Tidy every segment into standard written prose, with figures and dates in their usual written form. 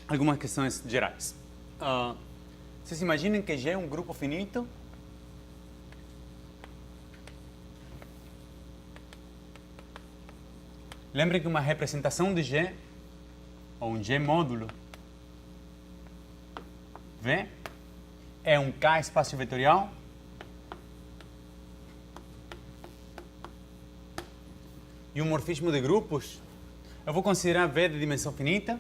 algumas questões gerais. Vocês imaginem que G é um grupo finito Lembrem que uma representação de G, ou um G módulo, V, é um K espaço vetorial e um morfismo de grupos. Eu vou considerar V de dimensão finita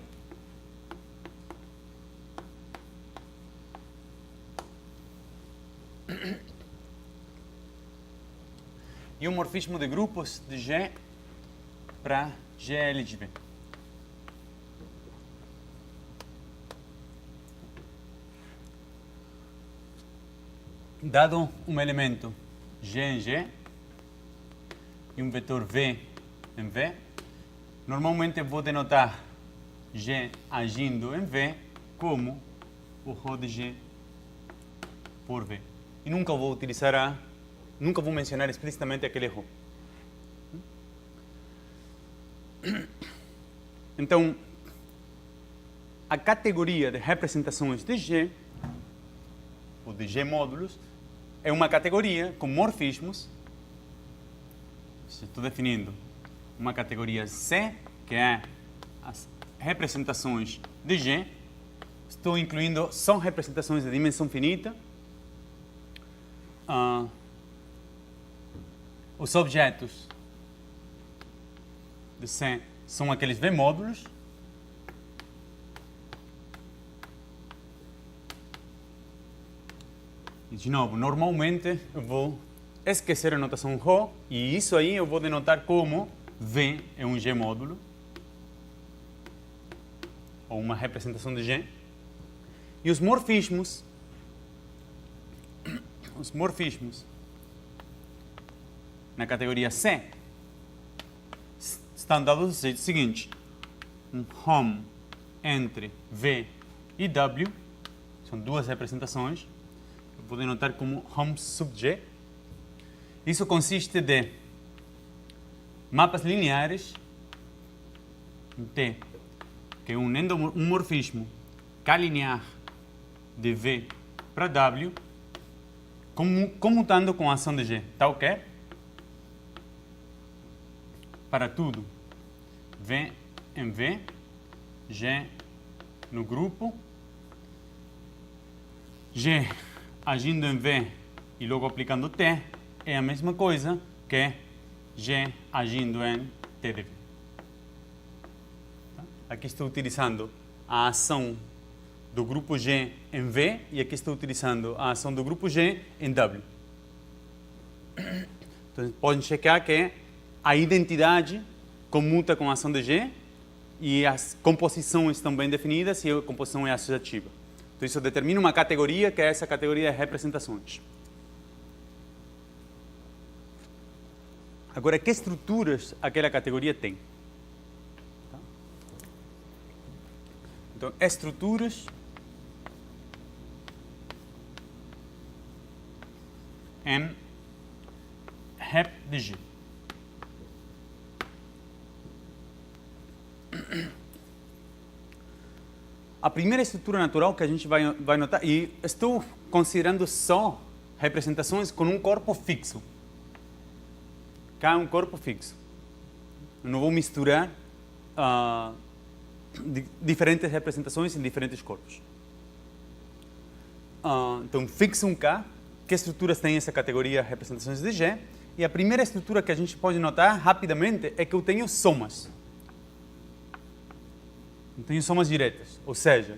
e um morfismo de grupos de G para GL de V. Dado um elemento G em G e um vetor V em V, normalmente eu vou denotar G agindo em V como o ρ de G por V. E nunca vou mencionar explicitamente aquele ρ. Então, a categoria de representações de G, ou de G módulos, é uma categoria com morfismos. Estou definindo uma categoria C, que é as representações de G. Estou incluindo só representações de dimensão finita. Os objetos de C são aqueles V módulos. E, de novo, normalmente eu vou esquecer a notação ρ e isso aí eu vou denotar como V é um G módulo ou uma representação de G. E os morfismos na categoria C estão dados do jeito seguinte: um hom entre V e W, são duas representações, eu vou denotar como hom sub G. Isso consiste de mapas lineares em T, que é um endomorfismo K-linear de V para W, comutando com a ação de G, tal que para tudo V em V, G no grupo, G agindo em V e logo aplicando T é a mesma coisa que G agindo em T de V. Aqui estou utilizando a ação do grupo G em V e aqui estou utilizando a ação do grupo G em W. Então, podem checar que a identidade comuta com a ação de G e as composições estão bem definidas e a composição é associativa. Então, isso determina uma categoria, que é essa categoria de representações. Agora, que estruturas aquela categoria tem? Então, estruturas em rep de G. A primeira estrutura natural que a gente vai notar, e estou considerando só representações com um corpo fixo. Cá é um corpo fixo. Eu não vou misturar diferentes representações em diferentes corpos. Então, fixo um K. Que estruturas tem essa categoria representações de G? E a primeira estrutura que a gente pode notar rapidamente é que eu tenho somas. Eu tenho somas diretas. Ou seja,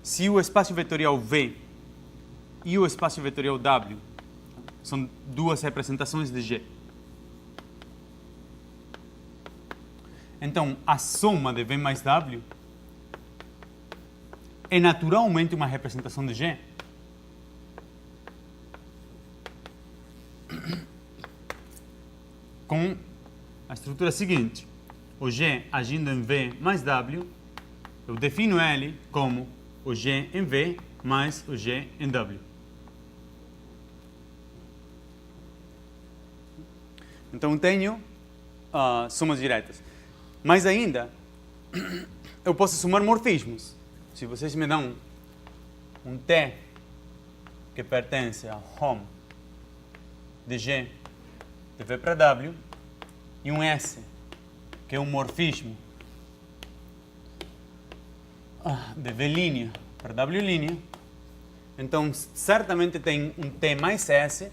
se o espaço vetorial V e o espaço vetorial W são duas representações de G, então a soma de V mais W é naturalmente uma representação de G. Com a estrutura seguinte: o G agindo em V mais W, eu defino ele como o G em V mais o G em W. Então tenho somas diretas. Mas ainda, eu posso somar morfismos. se vocês me dão um T que pertence a hom de G de V para W e um S, que é um morfismo de V' para W', então certamente tem um T mais S,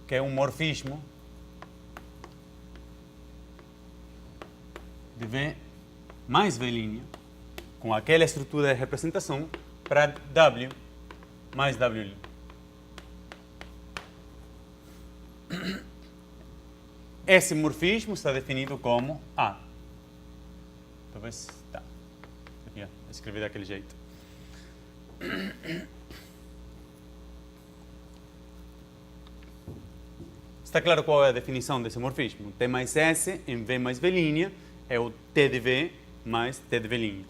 que é um morfismo de V mais V', com aquela estrutura de representação para W mais W'. Esse morfismo está definido como A. Talvez, tá. Aqui, escrevi daquele jeito. Está claro qual é a definição desse morfismo? T mais S em V mais V' é o T de V mais T de V'.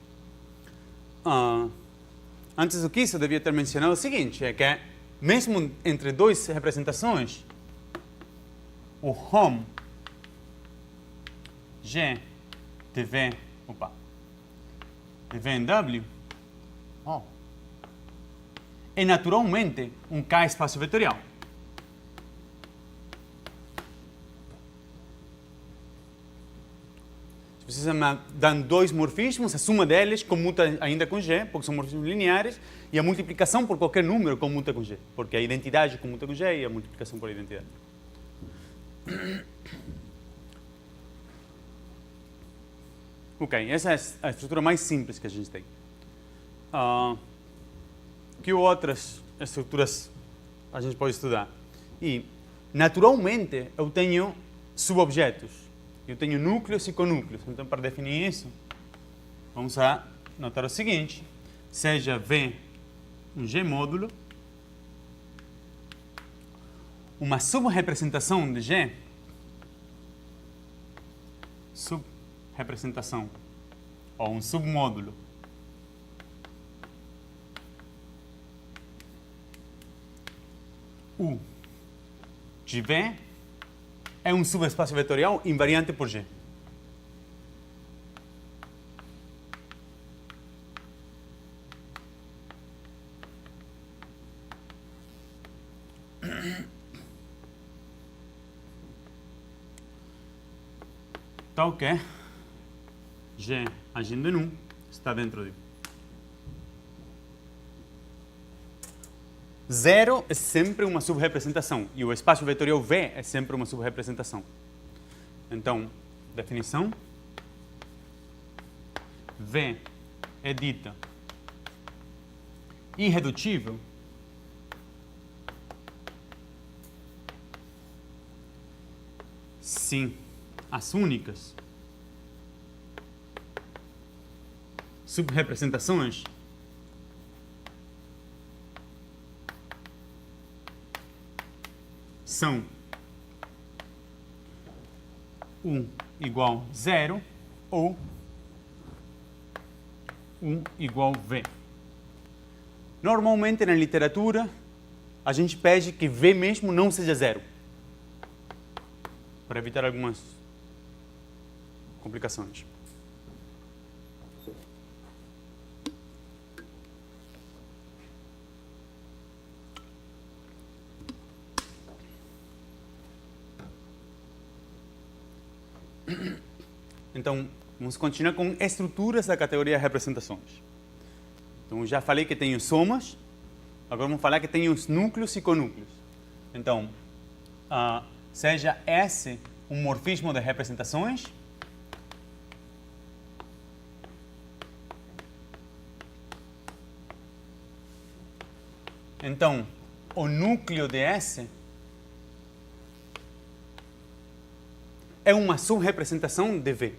Antes do que isso, eu devia ter mencionado o seguinte, é que mesmo entre duas representações, o hom G de V, de V em W, é naturalmente um K espaço vetorial. Se vocês me dão dois morfismos, a suma deles comuta ainda com G, porque são morfismos lineares, e a multiplicação por qualquer número comuta com G, porque a identidade comuta com G e a multiplicação por identidade. Ok, essa é a estrutura mais simples que a gente tem. Que outras estruturas a gente pode estudar? E, naturalmente, eu tenho subobjetos. Eu tenho núcleos e conúcleos. Então, para definir isso, vamos notar o seguinte. Seja V um G-módulo, uma subrepresentação de G, subrepresentação, ou um submódulo, U de V é um subespaço vetorial invariante por G. Tal que G agindo em 1 está dentro de 0 é sempre uma subrepresentação e o espaço vetorial V é sempre uma subrepresentação. Então, definição: V é dita irredutível se as únicas subrepresentações são 1 igual 0 ou 1 igual V. Normalmente, na literatura, a gente pede que V mesmo não seja 0, para evitar algumas complicações. Então, vamos continuar com estruturas da categoria representações. Então, já falei que tenho somas, agora vamos falar que tenho os núcleos e conúcleos. Então, seja S um morfismo de representações, então, o núcleo de S é uma subrepresentação de V.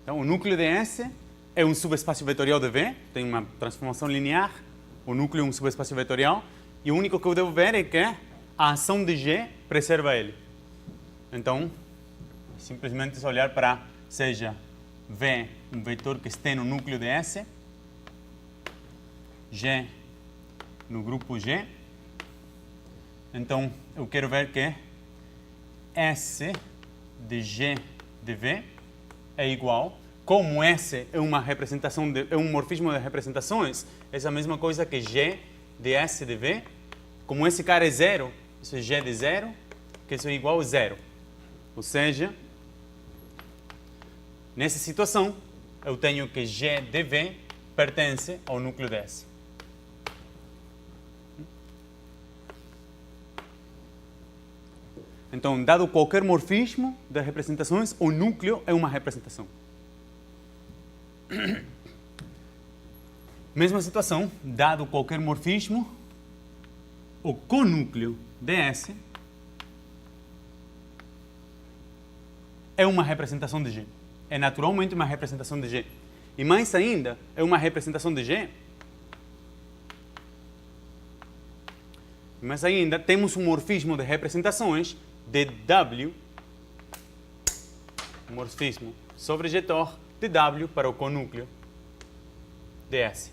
Então, o núcleo de S é um subespaço vetorial de V, tem uma transformação linear, o núcleo é um subespaço vetorial, e o único que eu devo ver é que a ação de G preserva ele. Então, simplesmente olhar para, seja V um vetor que esteja no núcleo de S, G no grupo G. Então, eu quero ver que S de G de V é igual. Como S é uma representação, é um morfismo de representações, é a mesma coisa que G de S de V. Como esse cara é zero, isso é G de zero, que isso é igual a zero. Ou seja, nessa situação, eu tenho que G de V pertence ao núcleo de S. Então, dado qualquer morfismo de representações, o núcleo é uma representação. Mesma situação, dado qualquer morfismo, o conúcleo de S é uma representação de G. É naturalmente uma representação de G. E mais ainda, é uma representação de G. Mas ainda temos um morfismo de representações de W, morfismo sobrejetor de W para o conúcleo de S.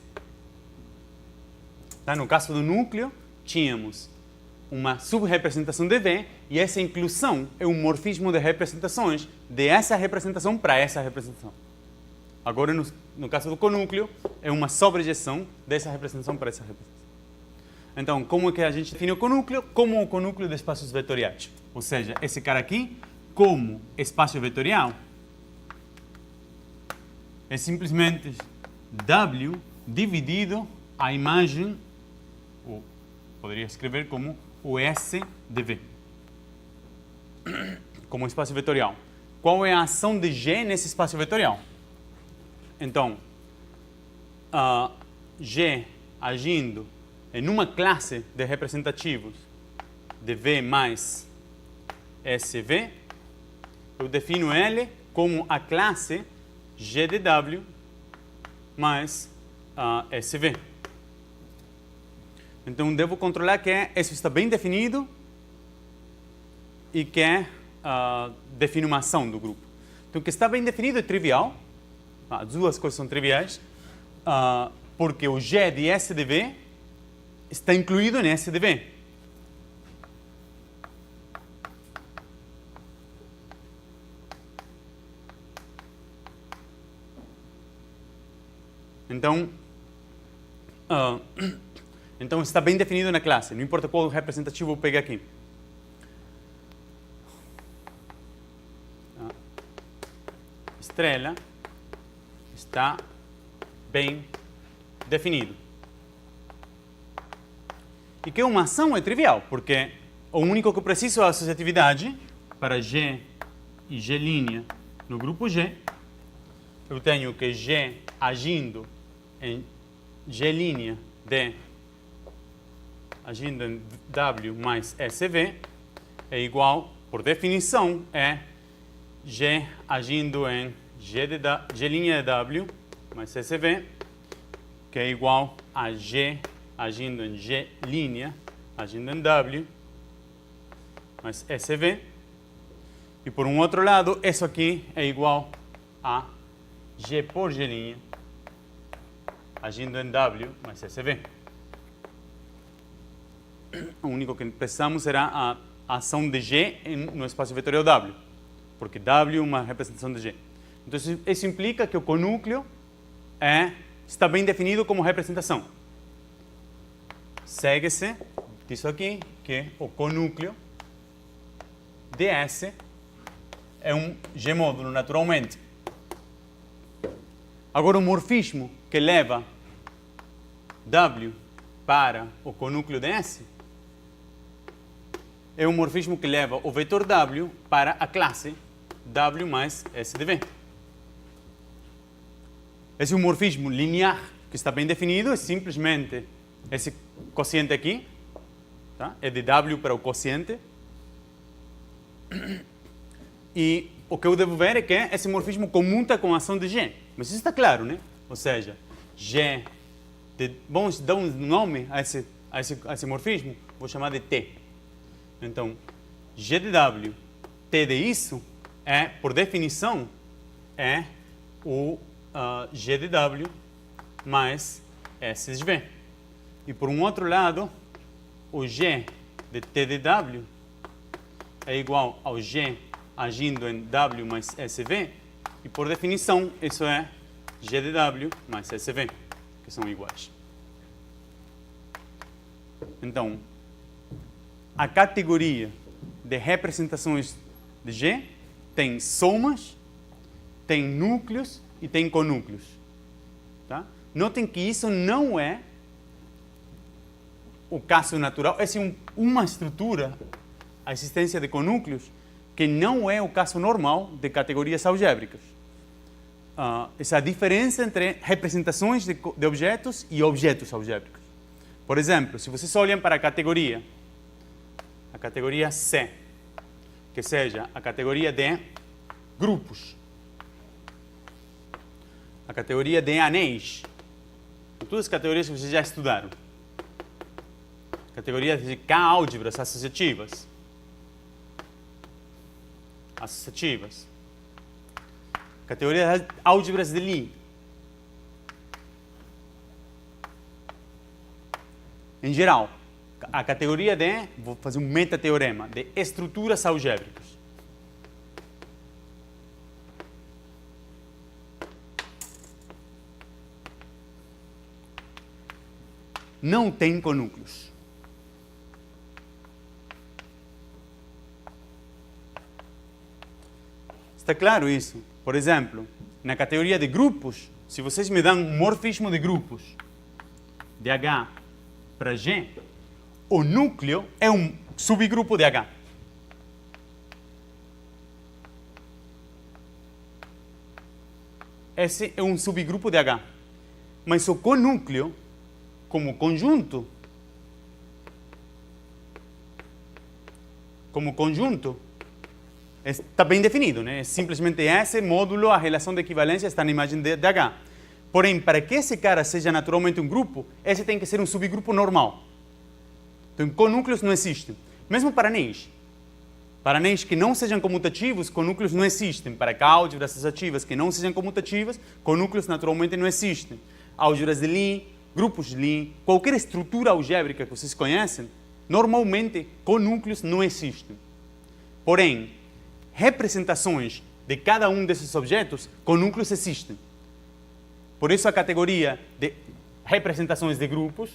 Tá? No caso do núcleo, tínhamos uma subrepresentação de V e essa inclusão é um morfismo de representações de essa representação para essa representação. Agora, no caso do conúcleo, é uma sobrejeção dessa representação para essa representação. Então, como é que a gente define o conúcleo? Como o conúcleo de espaços vetoriais. Ou seja, esse cara aqui, como espaço vetorial, é simplesmente W dividido a imagem, ou poderia escrever como o S de V, como espaço vetorial. Qual é a ação de G nesse espaço vetorial? Então, G agindo em uma classe de representativos de V mais SV, eu defino ele como a classe G de W mais SV. Então, devo controlar que isso está bem definido e que define uma ação do grupo. Então, o que está bem definido é trivial. As duas coisas são triviais, porque o G de S de V está incluído em S de V. Então está bem definido na classe, não importa qual representativo eu peguei aqui. Estrela está bem definido. E que uma ação é trivial, porque o único que eu preciso é a associatividade para G e G' no grupo G. Eu tenho que G agindo em G' de agindo em W mais SV é igual, por definição, é G agindo em G' de W mais SV, que é igual a G agindo em G' agindo em W mais SV. E por um outro lado, isso aqui é igual a G por G' agindo em W mais SV. O único que precisamos será a ação de G no espaço vetorial W, porque W é uma representação de G. Então, isso implica que o conúcleo está bem definido como representação. Segue-se disso aqui que o conúcleo de S é um G-módulo, naturalmente. Agora, o morfismo que leva W para o conúcleo de S é um morfismo que leva o vetor W para a classe W mais S de V. Esse é um morfismo linear que está bem definido, é simplesmente esse quociente aqui, tá? É de W para o quociente. E o que eu devo ver é que esse morfismo comuta com a ação de G. Mas isso está claro, né? Ou seja, G, vamos dar um nome a esse morfismo, vou chamar de T. Então, G de W, T de isso, por definição, é o G de W mais S de V. E por um outro lado, o G de T de W é igual ao G agindo em W mais SV. E por definição, isso é G de W mais SV, que são iguais. Então, a categoria de representações de G tem somas, tem núcleos e tem conúcleos. Tá? Notem que isso não é o caso natural. Essa é uma estrutura, a existência de conúcleos, que não é o caso normal de categorias algébricas. Essa diferença entre representações de objetos e objetos algébricos. Por exemplo, se vocês olham para a categoria C, que seja a categoria de grupos, a categoria de anéis, todas as categorias que vocês já estudaram, categoria de K-álgebras associativas, categoria de álgebras de Lie. Em geral, a categoria de, vou fazer um metateorema, de estruturas algébricas. Não tem conúcleos. Está claro isso? Por exemplo, na categoria de grupos, se vocês me dão um morfismo de grupos de H para G, o núcleo é um subgrupo de H. Esse é um subgrupo de H. Mas o conúcleo, como conjunto, está bem definido, né? É simplesmente esse módulo, a relação de equivalência está na imagem de H. Porém, para que esse cara seja naturalmente um grupo, esse tem que ser um subgrupo normal. Então, conúcleos não existem. Mesmo para anéis. Para anéis que não sejam comutativos, conúcleos não existem. Para álgebras associativas que não sejam comutativas, conúcleos naturalmente não existem. Álgebras de Lie, grupos de Lie, qualquer estrutura algébrica que vocês conhecem, normalmente conúcleos não existem. Porém, representações de cada um desses objetos, conúcleos existem. Por isso a categoria de representações de grupos,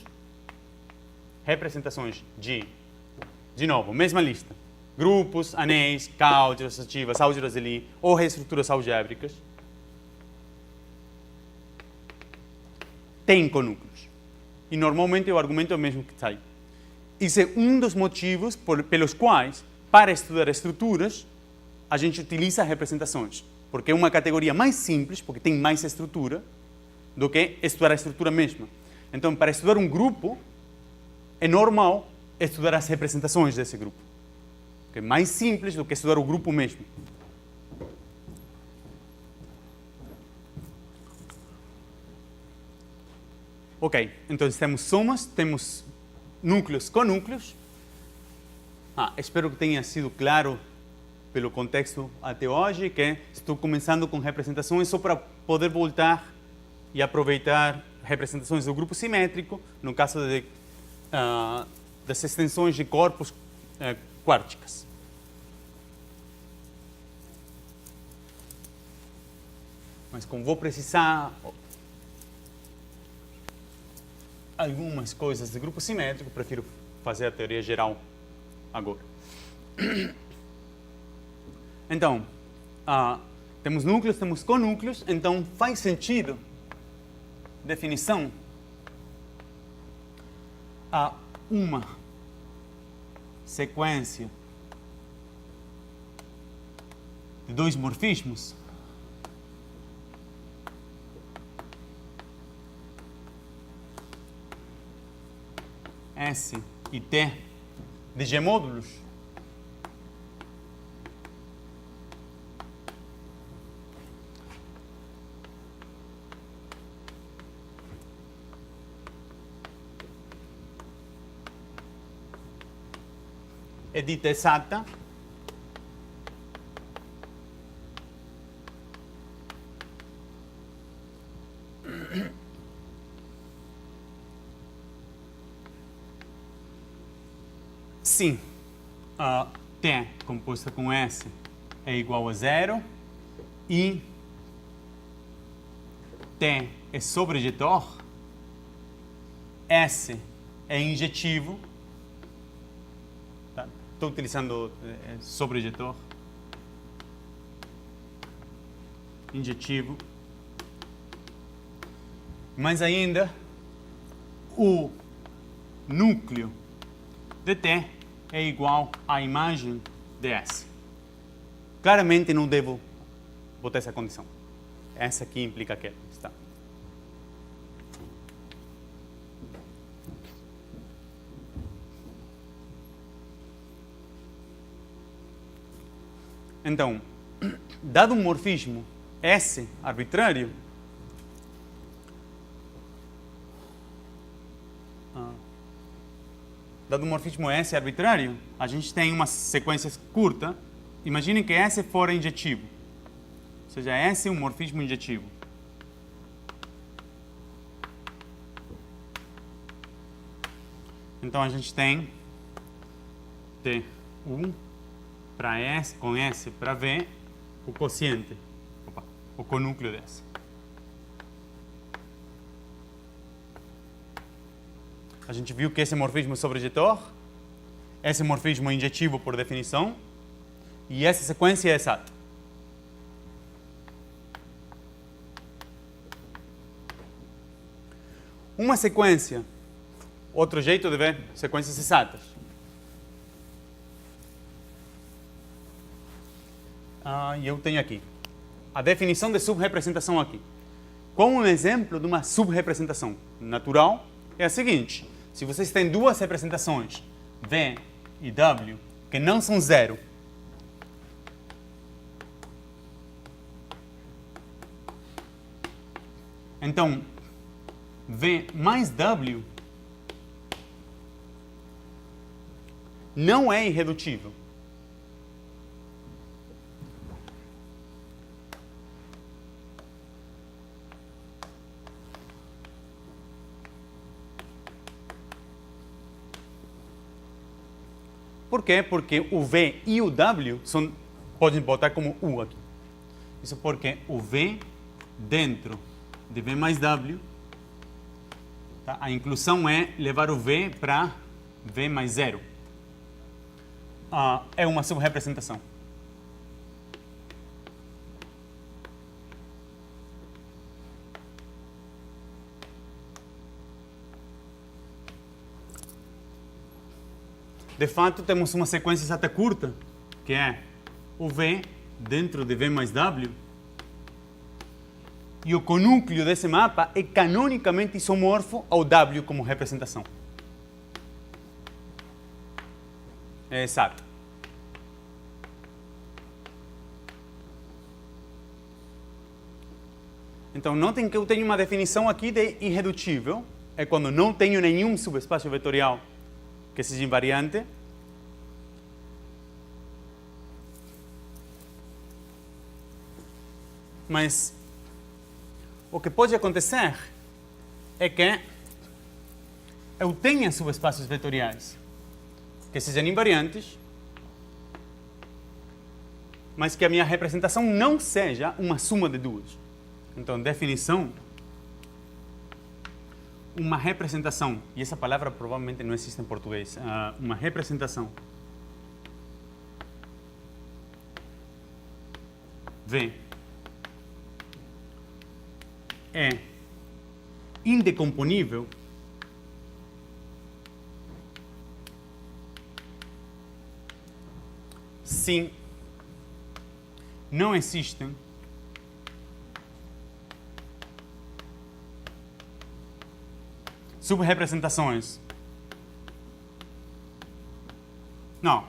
representações de novo, mesma lista. Grupos, anéis, K-álgebras associativas, álgebras de Lie ou reestruturas algébricas, tem conúcleos. E normalmente o argumento é o mesmo que está aí. Isso é um dos motivos pelos quais, para estudar estruturas, a gente utiliza representações. Porque é uma categoria mais simples, porque tem mais estrutura, do que estudar a estrutura mesma. Então, para estudar um grupo, é normal estudar as representações desse grupo. Que é mais simples do que estudar o grupo mesmo. Ok, então temos somas, temos núcleos com núcleos. Espero que tenha sido claro pelo contexto até hoje, que estou começando com representações só para poder voltar e aproveitar representações do grupo simétrico, no caso das extensões de corpos quárticas. Mas como vou precisar algumas coisas de grupo simétrico, prefiro fazer a teoria geral agora. Então, temos núcleos, temos conúcleos, então faz sentido definição a uma sequência de dois morfismos S e T de G módulos é dita exata sim, T composta com S é igual a 0 e T é sobrejetor, S é injetivo, tá? Estou utilizando sobrejetor, injetivo, mas ainda o núcleo de T é igual à imagem de S. Claramente não devo botar essa condição. Essa aqui implica que está. Então, dado um morfismo S arbitrário, a gente tem uma sequência curta. Imaginem que S for injetivo, ou seja, S é um morfismo injetivo. Então a gente tem T1 para S, com S para V, o quociente, o conúcleo de S. A gente viu que esse morfismo é sobrejetor, esse morfismo é injetivo por definição, e essa sequência é exata. Uma sequência, outro jeito de ver sequências exatas. E eu tenho aqui a definição de subrepresentação aqui. Com um exemplo de uma subrepresentação natural, é a seguinte: se vocês têm duas representações, V e W, que não são zero, então V mais W não é irredutível. Por quê? Porque o V e o W podem botar como U aqui. Isso porque o V dentro de V mais W, tá? A inclusão é levar o V para V mais 0. É uma subrepresentação. De fato, temos uma sequência exata curta, que é o V dentro de V mais W, e o conúcleo desse mapa é canonicamente isomorfo ao W como representação. É exato. Então, notem que eu tenho uma definição aqui de irredutível, é quando não tenho nenhum subespaço vetorial que seja invariante. Mas o que pode acontecer é que eu tenha subespaços vetoriais que sejam invariantes, mas que a minha representação não seja uma soma de duas. Então, definição, uma representação, e essa palavra provavelmente não existe em português, uma representação V é indecomponível se não existem subrepresentações. Não.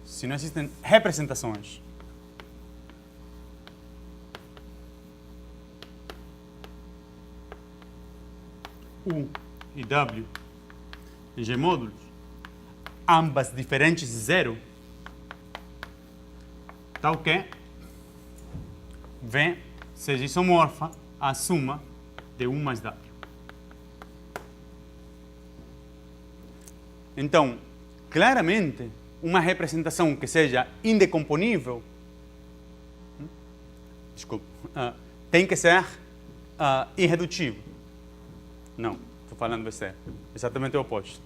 Se não existem representações U e W em G módulos, ambas diferentes de zero, tal que V seja isomorfa à suma de U mais W. Então, claramente, uma representação que seja indecomponível, tem que ser irredutível. Não, estou falando besteira. Exatamente o oposto.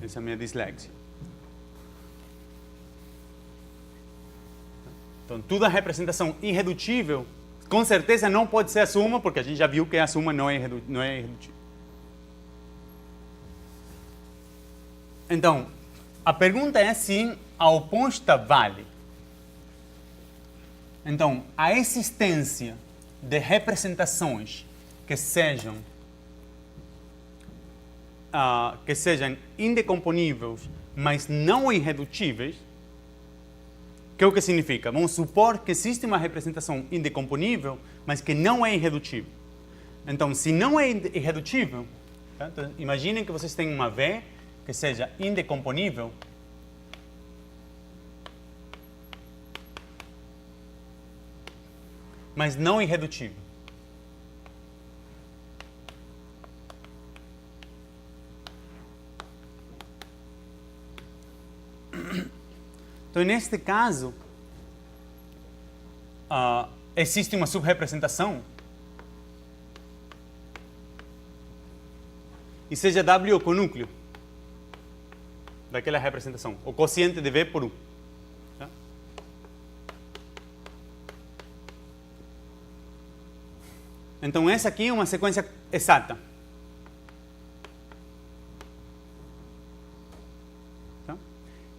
Essa é a minha dislexia. Então, toda representação irredutível, com certeza não pode ser a suma, porque a gente já viu que a suma não é irredutível. Então, a pergunta é se a oposta vale. Então, a existência de representações que sejam indecomponíveis, mas não irredutíveis, que é o que significa? Vamos supor que existe uma representação indecomponível, mas que não é irredutível. Então, se não é irredutível, tá? Então, imaginem que vocês têm uma V que seja indecomponível, mas não irredutível. Então, neste caso, existe uma subrepresentação, e seja W o conúcleo daquela representação, o quociente de V por U. Tá? Então, essa aqui é uma sequência exata.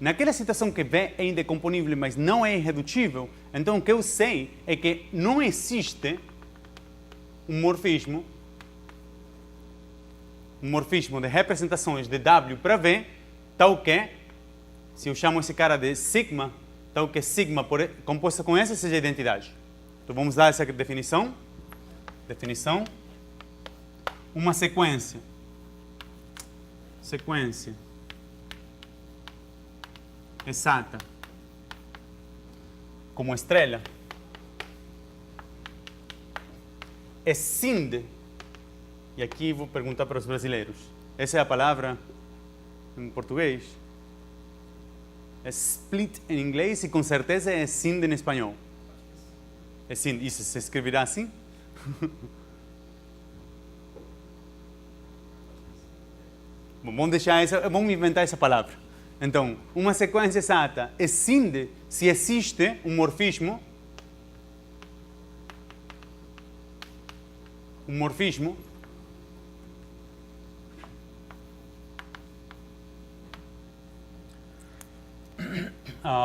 Naquela situação que V é indecomponível, mas não é irredutível, então o que eu sei é que não existe um morfismo de representações de W para V, tal que, se eu chamo esse cara de sigma, tal que sigma composta com essa seja identidade. Então vamos dar essa definição. Definição. Uma sequência exata como estrela escinde, e aqui vou perguntar para os brasileiros, essa é a palavra em português, é split em inglês e com certeza é escinde em espanhol. Escinde, isso se escreverá assim? Bom, vamos inventar essa palavra. Então, uma sequência exata escinde se existe um morfismo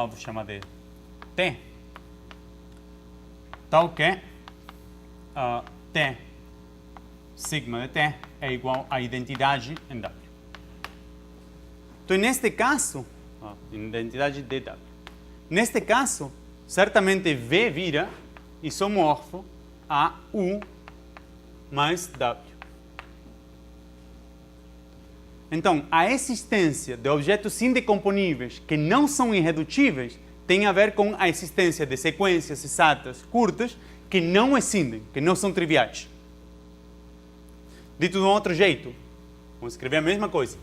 vou chamar de T, tal que T, sigma de T é igual à identidade em W. Então, neste caso, identidade de W. Neste caso, certamente V vira isomorfo a U mais W. Então, a existência de objetos indecomponíveis que não são irredutíveis tem a ver com a existência de sequências exatas curtas que não escindem, que não são triviais. Dito de um outro jeito, vamos escrever a mesma coisa.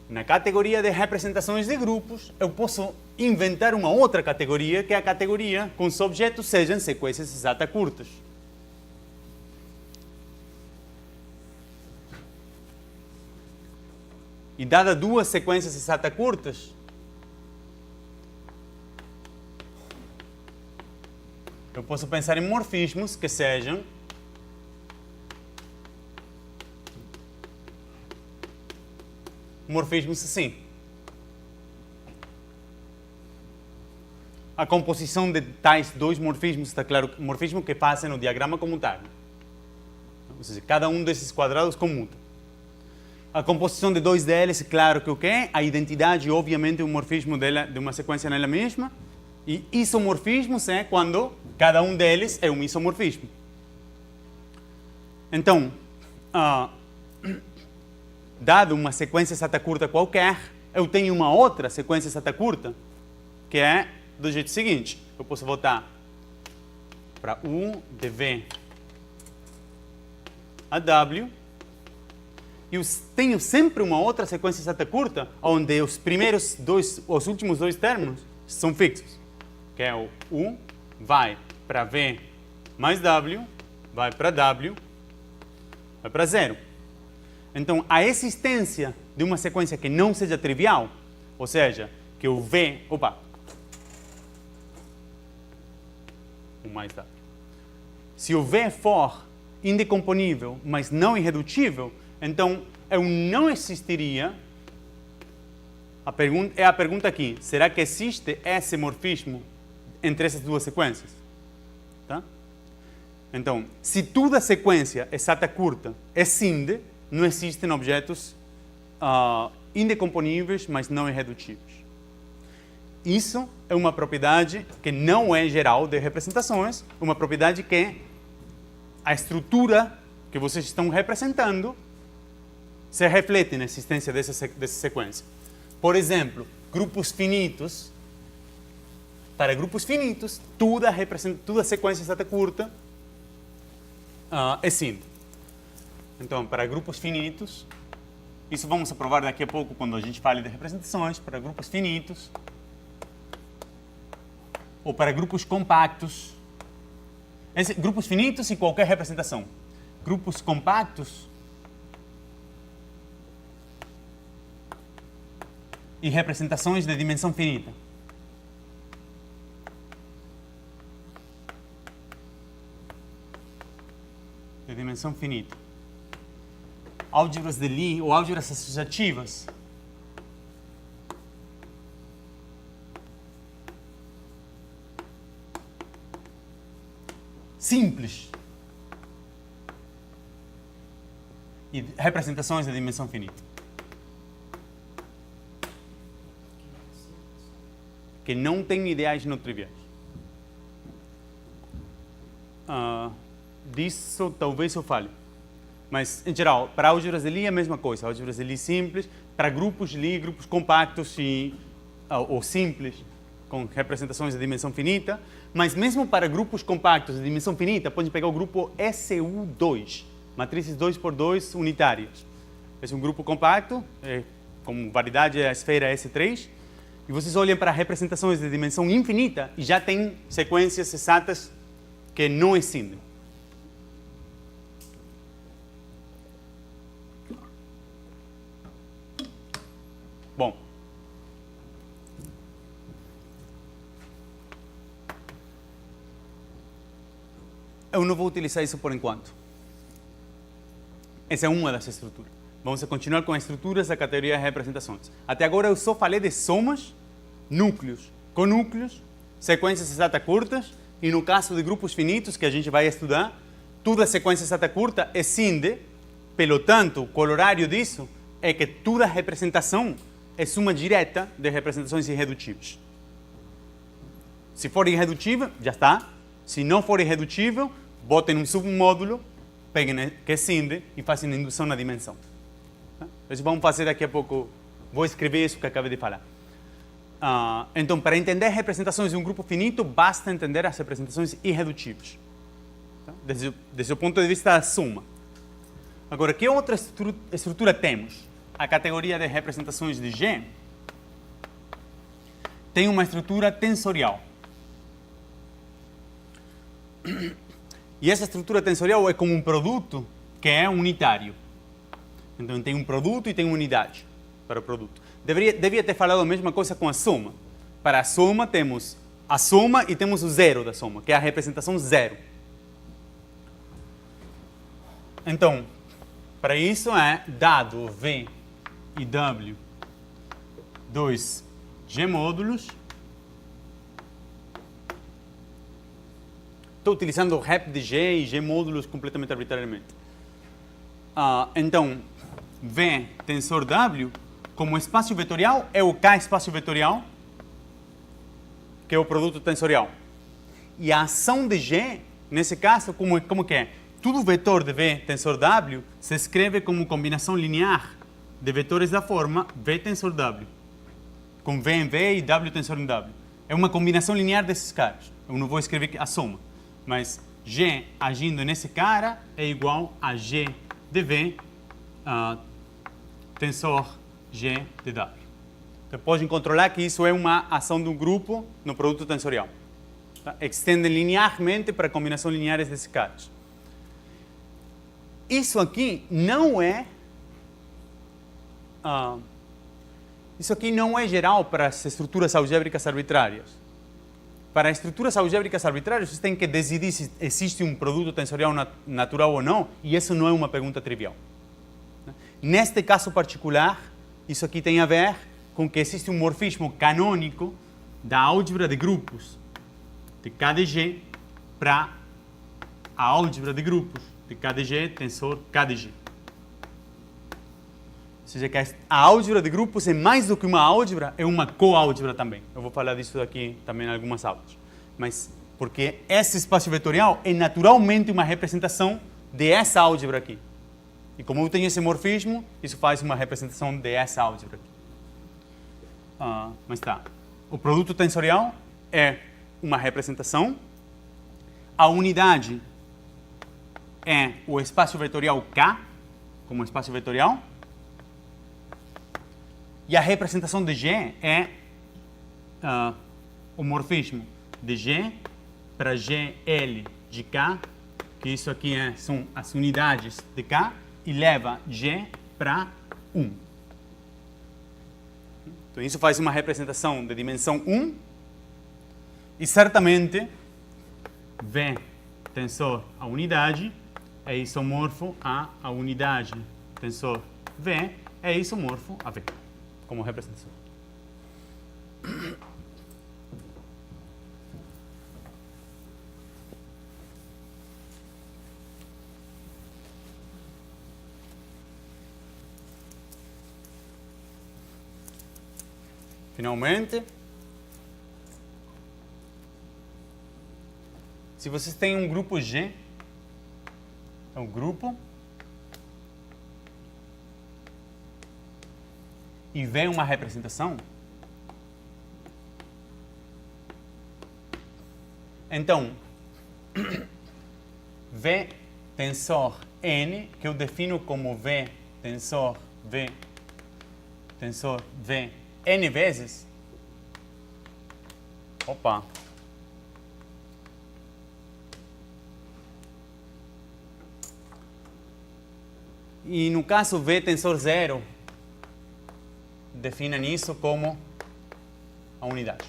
Na categoria de representações de grupos, eu posso inventar uma outra categoria, que é a categoria com os objetos sejam sequências exatas curtas. E dada duas sequências exatas curtas, eu posso pensar em morfismos que sejam morfismos assim. A composição de tais dois morfismos está claro, morfismo que fazem no diagrama comutável. Ou seja, cada um desses quadrados comuta. A composição de dois deles, claro que o que é? A identidade, obviamente, é um morfismo de uma sequência nela mesma. E isomorfismos é quando cada um deles é um isomorfismo. Então, dado uma sequência exata curta qualquer, eu tenho uma outra sequência exata curta, que é do jeito seguinte. Eu posso voltar para U de V a W, eu tenho sempre uma outra sequência exata curta, onde os últimos dois termos são fixos, que é o U vai para V mais W, vai para W, vai para 0. Então, a existência de uma sequência que não seja trivial, ou seja, que o V, o mais W. Se o V for indecomponível, mas não irredutível, então eu não existiria. A pergunta aqui, será que existe esse morfismo entre essas duas sequências? Tá? Então, se toda sequência exata curta é SIND, não existem objetos indecomponíveis, mas não irredutíveis. Isso é uma propriedade que não é geral de representações, uma propriedade que a estrutura que vocês estão representando se reflete na existência dessa sequência. Por exemplo, grupos finitos. Para grupos finitos, toda sequência exata curta é SIND. Então, para grupos finitos, isso vamos provar daqui a pouco quando a gente fale de representações, para grupos finitos, ou para grupos compactos. Grupos finitos e qualquer representação. Grupos compactos e representações de dimensão finita. De dimensão finita. Álgebras de Lie ou álgebras associativas. Simples. E representações de dimensão finita. Que não têm ideais não triviais. Disso talvez eu fale. Mas, em geral, para álgebras de Lie é a mesma coisa. Álgebras de Lie simples, para grupos de Lie, grupos compactos ou simples, com representações de dimensão finita. Mas mesmo para grupos compactos de dimensão finita, pode pegar o grupo SU2, matrizes 2x2 unitárias. Esse é um grupo compacto, com variedade a esfera S3. E vocês olham para representações de dimensão infinita e já tem sequências exatas que não existem. Bom, eu não vou utilizar isso por enquanto. Essa é uma das estruturas. Vamos continuar com as estruturas da categoria de representações. Até agora eu só falei de somas, núcleos, conúcleos, sequências exatas curtas, e no caso de grupos finitos, que a gente vai estudar, toda sequência exata curta é SIND, pelo tanto, o corolário disso é que toda representação é suma direta de representações irredutíveis. Se for irredutível, já está. Se não for irredutível, botem um submódulo, peguem que é SIND e façam indução na dimensão. Isso vamos fazer daqui a pouco. Vou escrever isso que acabei de falar. Então, para entender representações de um grupo finito, basta entender as representações irredutíveis. Tá? Desde o ponto de vista da suma. Agora, que outra estrutura temos? A categoria de representações de G tem uma estrutura tensorial. E essa estrutura tensorial é como um produto que é unitário. Então, tem um produto e tem uma unidade para o produto. Devia ter falado a mesma coisa com a soma. Para a soma, temos a soma e temos o zero da soma, que é a representação zero. Então, para isso é dado V e W, dois G módulos. Estou utilizando o rep de G e G módulos completamente arbitrariamente. Então, V tensor W, como espaço vetorial, é o K espaço vetorial, que é o produto tensorial. E a ação de G, nesse caso, como que é? Todo vetor de V tensor W se escreve como combinação linear de vetores da forma V tensor W, com V em V e W tensor em W. É uma combinação linear desses caras. Eu não vou escrever a soma, mas G agindo nesse cara é igual a G de V tensor G de W. Então, podem controlar que isso é uma ação do grupo no produto tensorial. Tá? Extendem linearmente para combinações lineares desses caras. Isso aqui não é geral para as estruturas algébricas arbitrárias. Para estruturas algébricas arbitrárias, vocês têm que decidir se existe um produto tensorial natural ou não, e isso não é uma pergunta trivial. Neste caso particular, isso aqui tem a ver com que existe um morfismo canônico da álgebra de grupos de KdG para a álgebra de grupos de KdG tensor KdG. Ou seja, que a álgebra de grupos é mais do que uma álgebra, é uma coálgebra também. Eu vou falar disso daqui também em algumas aulas. Mas porque esse espaço vetorial é naturalmente uma representação dessa álgebra aqui. E como eu tenho esse morfismo, isso faz uma representação dessa álgebra aqui. Mas tá. O produto tensorial é uma representação. A unidade é o espaço vetorial K, como espaço vetorial. E a representação de G é o morfismo de G para GL de K, que isso aqui são as unidades de K, e leva G para 1. Então, isso faz uma representação de dimensão 1, e certamente V tensor a unidade é isomorfo a unidade tensor V é isomorfo a V, como representação. Finalmente, se vocês têm um grupo G, é um grupo, e vem uma representação, então, V tensor N, que eu defino como V tensor V N vezes. Opa! E no caso V tensor 0, definem isso como a unidade.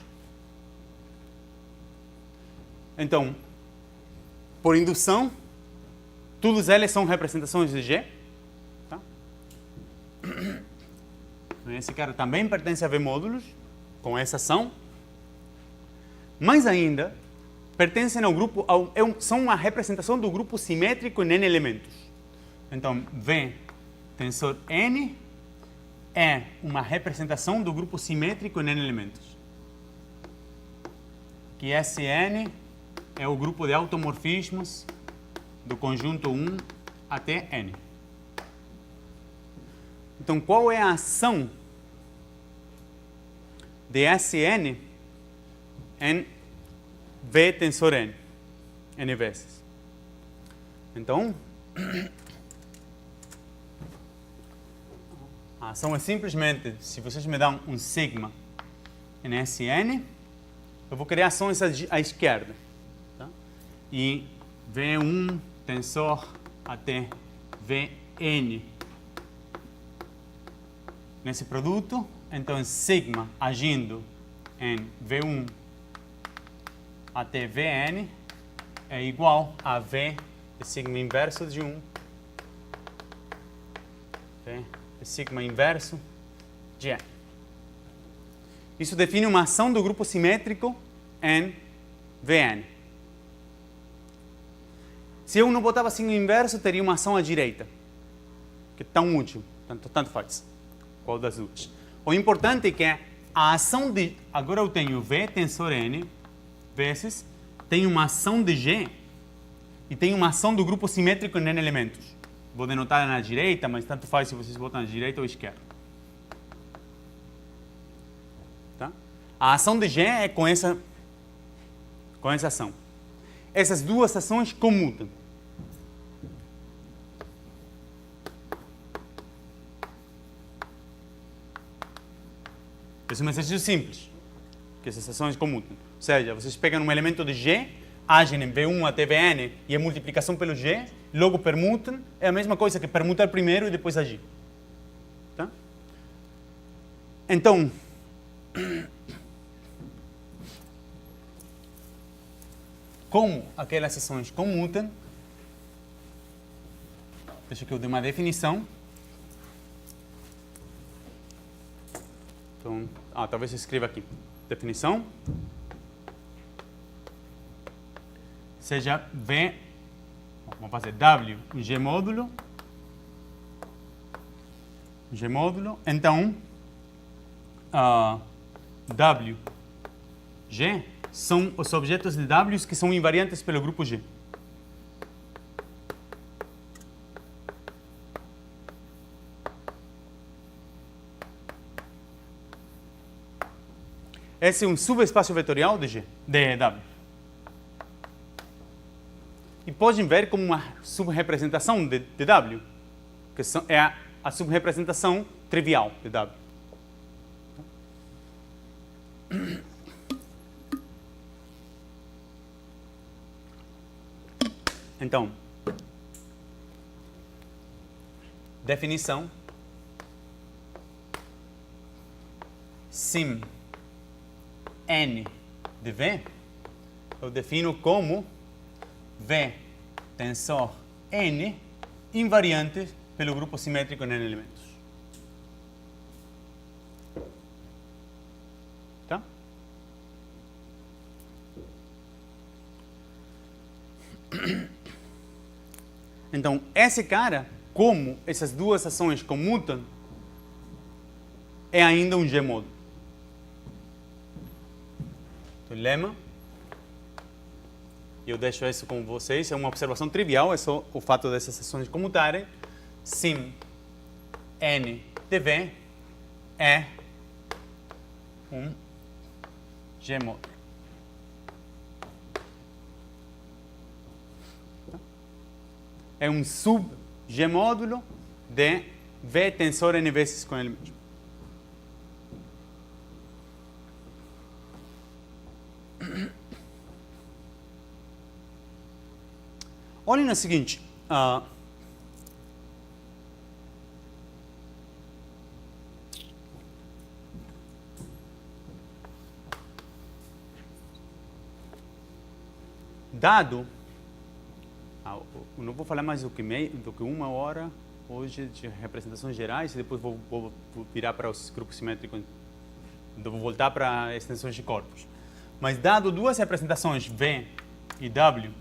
Então, por indução, todos eles são representações de G. Tá? Esse cara também pertence a V módulos, com essa ação. Mais ainda, pertencem ao grupo, são uma representação do grupo simétrico em N elementos. Então, V tensor N é uma representação do grupo simétrico em N elementos. Que Sn é o grupo de automorfismos do conjunto 1 até N. Então, qual é a ação de Sn em V tensor N? N vezes. Então, a ação é simplesmente, se vocês me dão um sigma em Sn, eu vou criar ações à esquerda. Tá? E V1 tensor até Vn nesse produto, então sigma agindo em V1 até Vn é igual a V de sigma inverso de 1 V de sigma inverso de N. Isso define uma ação do grupo simétrico em Vn. Se eu não botava sigma inverso, teria uma ação à direita, que é tão útil, tanto faz. Qual das duas? O importante é que a ação de... Agora eu tenho V tensor N vezes, tenho uma ação de G e tenho uma ação do grupo simétrico em N elementos. Vou denotar na direita, mas tanto faz se vocês botam na direita ou esquerda. Tá? A ação de G é com essa ação. Essas duas ações comutam. Esse é um exercício simples, que essas ações comutam. Ou seja, vocês pegam um elemento de G, agem em V1 até Vn e a multiplicação pelo G, logo permutam, é a mesma coisa que permutar primeiro e depois agir. Tá? Então, como aquelas ações comutam, deixa que eu dê uma definição. Então, talvez eu escreva aqui. Definição. Seja V, vamos fazer W, um G módulo. G módulo. Então, W, G, são os objetos de W que são invariantes pelo grupo G. Esse é um subespaço vetorial de G, de W. E podem ver como uma subrepresentação de W, que é a subrepresentação trivial de W. Então, definição. Sim N de V, eu defino como V tensor N invariante pelo grupo simétrico em N elementos. Tá? Então, esse cara, como essas duas ações comutam, é ainda um G módulo. O lema, eu deixo isso com vocês, é uma observação trivial, é só o fato dessas ações comutarem. Sim N de V é um G módulo. É um sub-G módulo de V tensor N vezes com ele mesmo. Olhem o seguinte, dado, eu não vou falar mais do que uma hora hoje de representações gerais e depois vou virar para os grupos simétricos, vou voltar para extensões de corpos. Mas dado duas representações V e W,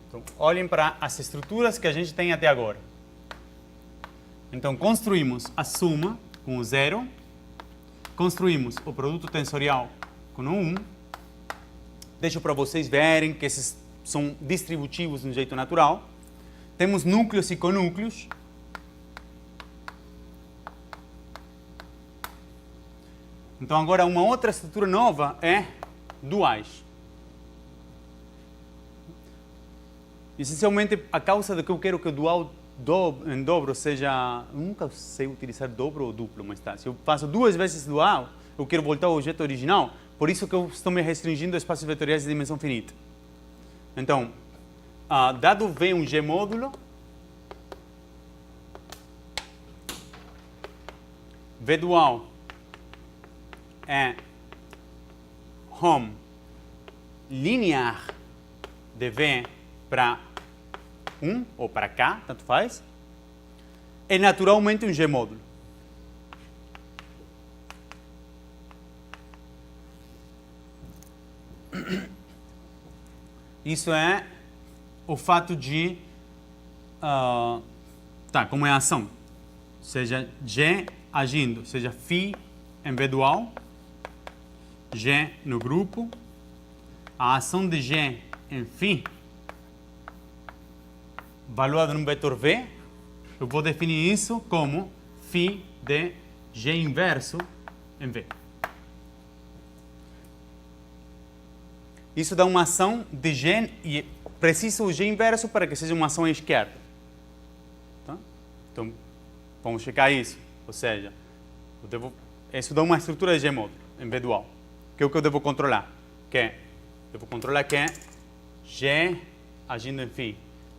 então, olhem para as estruturas que a gente tem até agora. Então, construímos a suma com o 0, construímos o produto tensorial com o 1. Deixo para vocês verem que esses são distributivos de um jeito natural. Temos núcleos e conúcleos. Então, agora, uma outra estrutura nova é duais. Essencialmente, a causa de que eu quero que o dual em dobro seja... Eu nunca sei utilizar dobro ou duplo, mas tá. Se eu faço duas vezes dual, eu quero voltar ao objeto original, por isso que eu estou me restringindo a espaços vetoriais de dimensão finita. Então, dado V um G módulo, V dual é home linear de V para 1 ou para K, tanto faz, é naturalmente um G módulo. Isso é o fato de, como é a ação, seja G agindo, seja φ em V dual, G no grupo, a ação de G em φ, valuada num vetor V, eu vou definir isso como φ de G inverso em V. Isso dá uma ação de G, e preciso o G inverso para que seja uma ação à esquerda. Tá? Então, vamos checar isso. Ou seja, isso dá uma estrutura de G módulo, em V dual. Que é o que eu devo controlar? Devo controlar que G agindo em φ,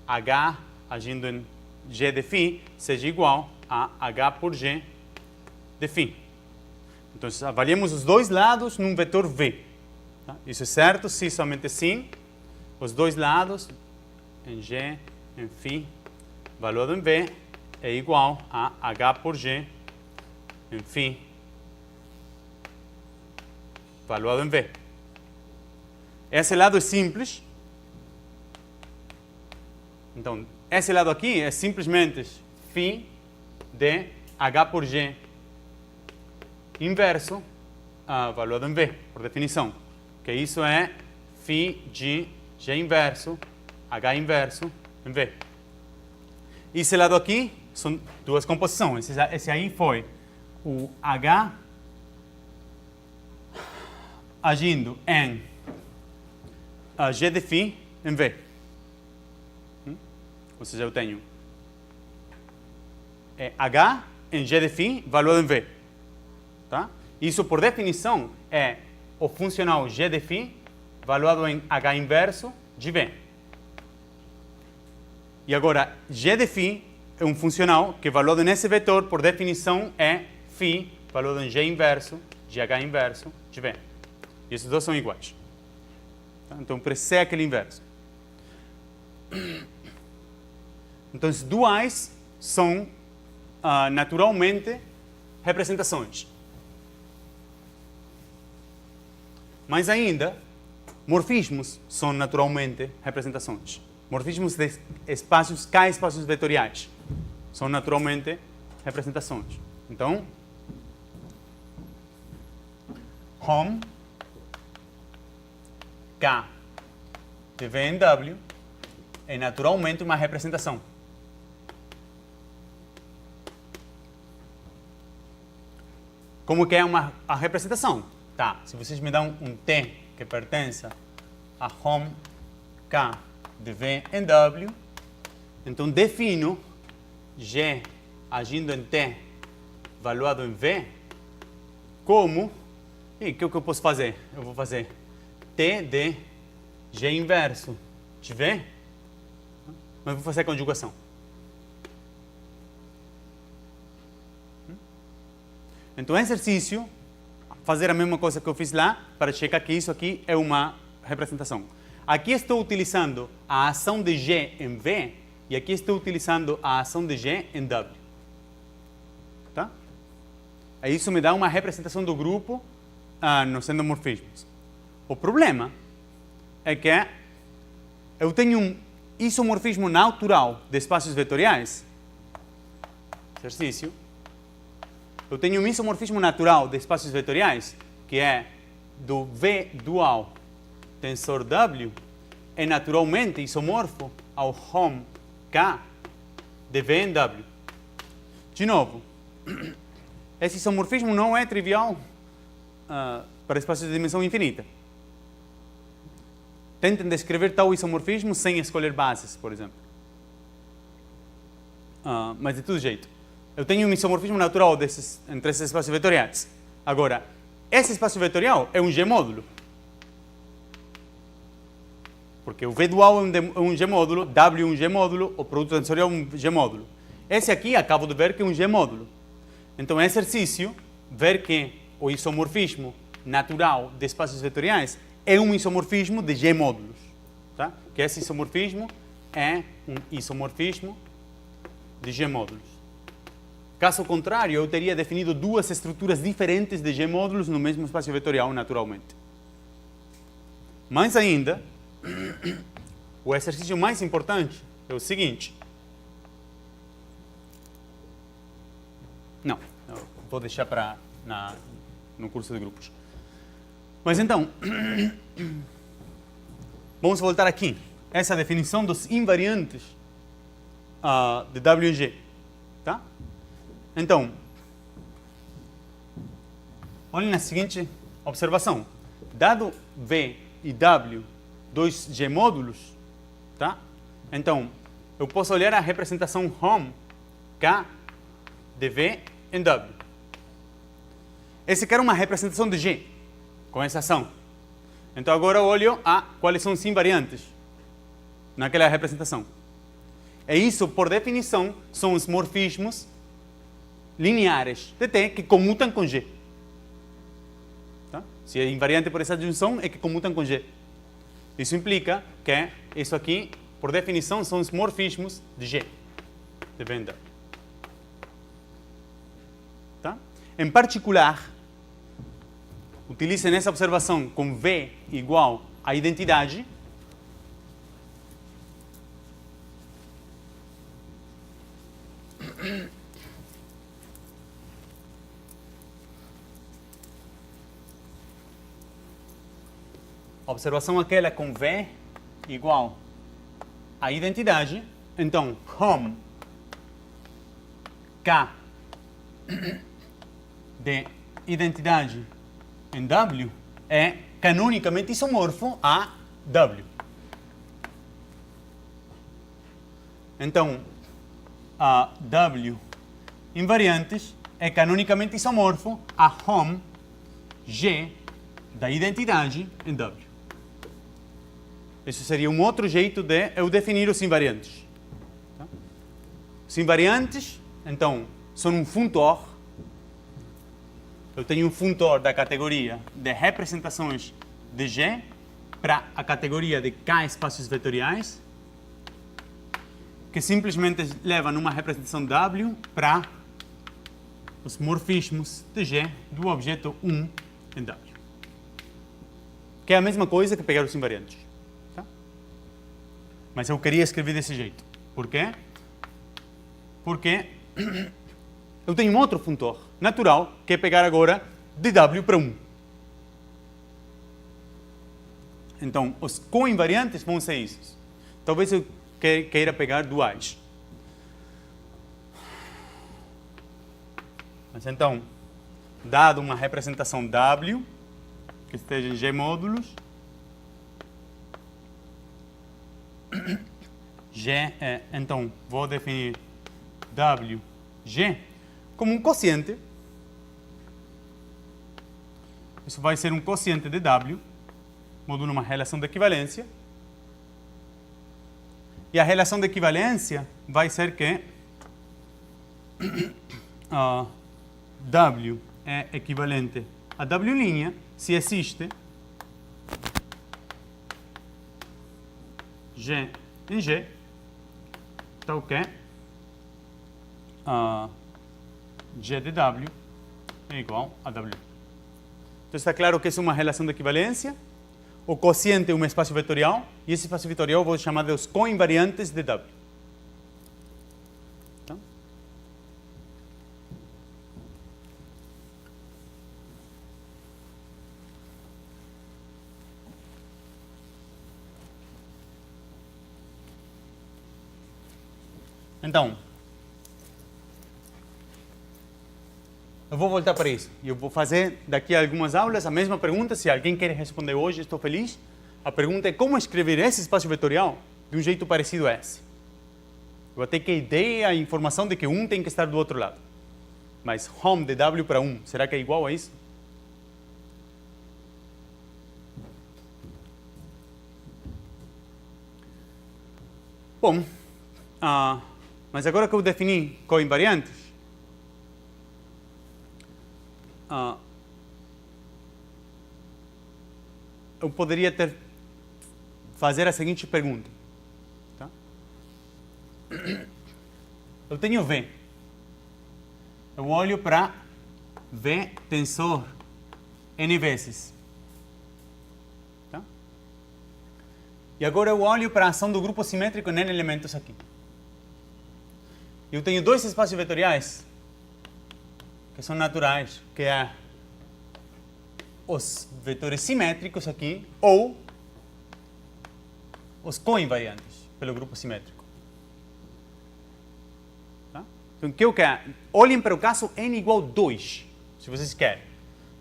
H agindo em G de φ, seja igual a H por G de φ. Então, avaliamos os dois lados num vetor V. Tá? Isso é certo se somente sim. Os dois lados em G, em φ, valuado em V, é igual a H por G em φ, valuado em V. Esse lado é simples. Então, esse lado aqui é simplesmente φ de H por G inverso, valuado em V, por definição. Que isso é φ de G inverso, H inverso em V. Esse lado aqui são duas composições. Esse aí foi o H agindo em G de φ em V. Ou seja, eu tenho H em G de φ valuado em V. Tá? Isso, por definição, é o funcional G de φ valuado em H inverso de V. E agora, G de φ é um funcional que, valuado nesse vetor, por definição, é φ valuado em G inverso de H inverso de V. E esses dois são iguais. Tá? Então, precisa aquele inverso. Então, os duais são, naturalmente, representações. Mas ainda, morfismos são naturalmente representações. Morfismos de espaços, K espaços vetoriais, são naturalmente representações. Então, hom K de V em W é naturalmente uma representação. Como que é a representação? Tá, se vocês me dão um T que pertence a hom K de V em W, então defino G agindo em T valuado em V como, e o que eu posso fazer? Eu vou fazer T de G inverso de V, mas vou fazer a conjugação. Então, exercício, fazer a mesma coisa que eu fiz lá, para checar que isso aqui é uma representação. Aqui estou utilizando a ação de G em V, e aqui estou utilizando a ação de G em W. Tá? Isso me dá uma representação do grupo nos endomorfismos. O problema é que eu tenho um isomorfismo natural de espaços vetoriais. Exercício. Eu tenho um isomorfismo natural de espaços vetoriais, que é do V dual tensor W, é naturalmente isomorfo ao hom K de V em W. De novo, esse isomorfismo não é trivial para espaços de dimensão infinita. Tentem descrever tal isomorfismo sem escolher bases, por exemplo. Mas de todo jeito. Eu tenho um isomorfismo natural entre esses espaços vetoriais. Agora, esse espaço vetorial é um G-módulo. Porque o V dual é um G-módulo, W é um G-módulo, o produto tensorial é um G-módulo. Esse aqui, acabo de ver que é um G-módulo. Então, é exercício ver que o isomorfismo natural de espaços vetoriais é um isomorfismo de G-módulos. Tá? Que esse isomorfismo é um isomorfismo de G-módulos. Caso contrário, eu teria definido duas estruturas diferentes de G-módulos no mesmo espaço vetorial, naturalmente. Mais ainda, o exercício mais importante é o seguinte. Não, eu vou deixar no curso de grupos. Mas então, vamos voltar aqui. Essa definição dos invariantes de W e G. Tá? Então, olhem na seguinte observação. Dado V e W, dois G-módulos, tá? Então, eu posso olhar a representação hom K de V em W. Essa aqui era uma representação de G, com essa ação. Então agora eu olho a quais são os invariantes naquela representação. E isso, por definição, são os morfismos lineares de T que comutam com G. Tá? Se é invariante por essa junção, é que comutam com G. Isso implica que isso aqui, por definição, são os morfismos de G, de V em W. Tá? Em particular, utilizem essa observação com V igual à identidade. Observação aquela com V igual à identidade. Então, hom K de identidade em W é canonicamente isomorfo a W. Então, a W invariantes é canonicamente isomorfo a hom G da identidade em W. Esse seria um outro jeito de eu definir os invariantes. Tá? Os invariantes, então, são um funtor. Eu tenho um funtor da categoria de representações de G para a categoria de K espaços vetoriais, que simplesmente leva numa representação W para os morfismos de G do objeto 1 em W. Que é a mesma coisa que pegar os invariantes. Tá? Mas eu queria escrever desse jeito. Por quê? Porque eu tenho um outro funtor natural, que é pegar agora de W para 1. Então, os coinvariantes vão ser esses. Talvez eu queira pegar duais. Mas então, dado uma representação W, que esteja em G módulos, então, vou definir WG como um quociente. Isso vai ser um quociente de W, modulo uma relação de equivalência. E a relação de equivalência vai ser que W é equivalente a W' se existe G em G, tal que G de W é igual a W. Então está claro que isso é uma relação de equivalência. O quociente é um espaço vetorial, e esse espaço vetorial eu vou chamar de os coinvariantes de W. Tá? Então, eu vou voltar para isso. E eu vou fazer daqui a algumas aulas a mesma pergunta. Se alguém quer responder hoje, estou feliz. A pergunta é como escrever esse espaço vetorial de um jeito parecido a esse. Eu vou ter que ideia a informação de que um tem que estar do outro lado. Mas hom de W para 1, será que é igual a isso? Bom, mas agora que eu defini coinvariantes, eu poderia fazer a seguinte pergunta. Tá? Eu tenho V. Eu olho para V tensor N vezes. Tá? E agora eu olho para a ação do grupo simétrico em N elementos aqui. Eu tenho dois espaços vetoriais que são naturais, que é os vetores simétricos aqui, ou os coinvariantes pelo grupo simétrico. Tá? Então, o que eu quero? Olhem para o caso n igual a 2, se vocês querem.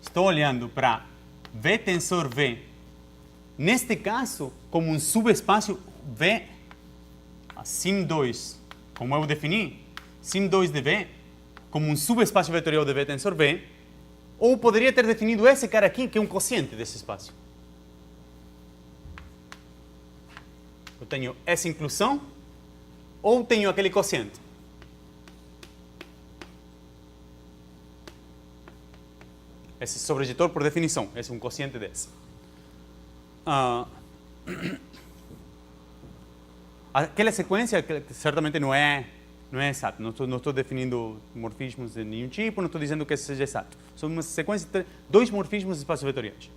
Estou olhando para V tensor V, neste caso, como um subespaço V sim 2, como eu defini. sim2 de V como um subespaço vetorial de V tensor V, ou poderia ter definido esse cara aqui, que é um quociente desse espaço. Eu tenho essa inclusão, ou tenho aquele quociente. Esse sobrejetor, por definição, esse é um quociente desse. Aquela sequência certamente não é exata. Não estou definindo morfismos de nenhum tipo, não estou dizendo que isso seja exato. São uma sequência de dois morfismos de espaços vetoriais.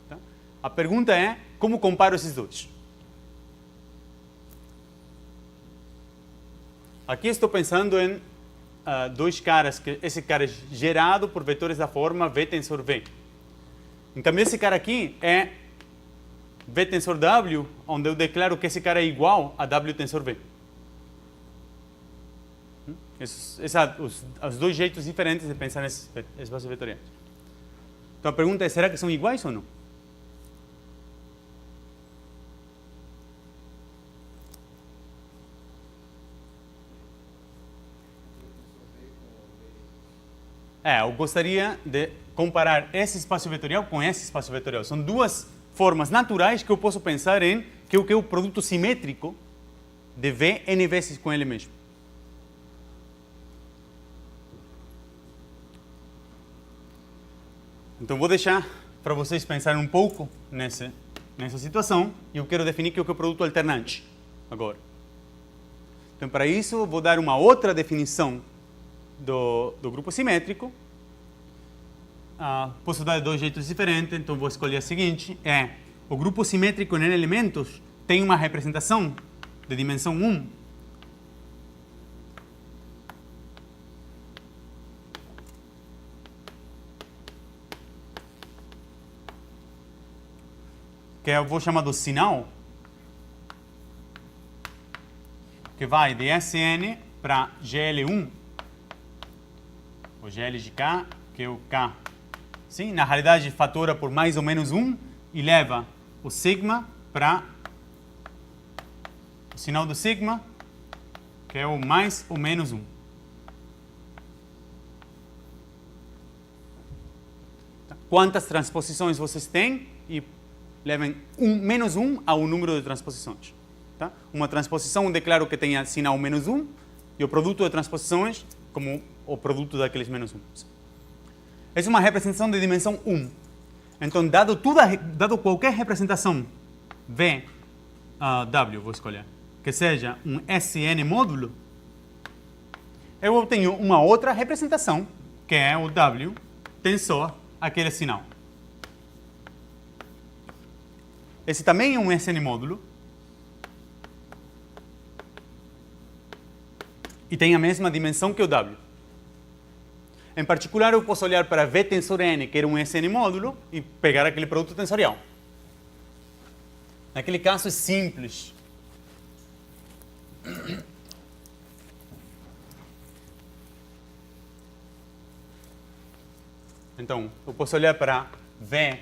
Tá? A pergunta é, como comparo esses dois? Aqui estou pensando em dois caras, que esse cara é gerado por vetores da forma V tensor V. Em cambio, esse cara aqui é V tensor W, onde eu declaro que esse cara é igual a W tensor V. Esses os dois jeitos diferentes de pensar nesses espaços vetoriais. Então a pergunta é, será que são iguais ou não? Eu gostaria de comparar esse espaço vetorial com esse espaço vetorial. São duas formas naturais que eu posso pensar em que é o produto simétrico de V n vezes com ele mesmo. Então vou deixar para vocês pensarem um pouco nessa situação e eu quero definir que é o produto alternante agora. Então para isso vou dar uma outra definição do grupo simétrico. Posso dar de dois jeitos diferentes, então vou escolher a seguinte: o grupo simétrico em elementos tem uma representação de dimensão 1 que eu vou chamar do sinal, que vai de Sn para GL1, o GL de K, que é o K. Sim, na realidade, fatora por mais ou menos 1 e leva o sigma para o sinal do sigma, que é o mais ou menos 1. Quantas transposições vocês têm e levem menos 1 ao número de transposições. Tá? Uma transposição eu declaro que tenha sinal menos 1 e o produto de transposições como o produto daqueles menos 1. Essa é uma representação de dimensão 1. Então, dado qualquer representação V, W, vou escolher, que seja um Sn módulo, eu obtenho uma outra representação, que é o W tensor aquele sinal. Esse também é um Sn módulo e tem a mesma dimensão que o W. Em particular, eu posso olhar para V tensor N, que era um Sn módulo, e pegar aquele produto tensorial. Naquele caso é simples. Então, eu posso olhar para V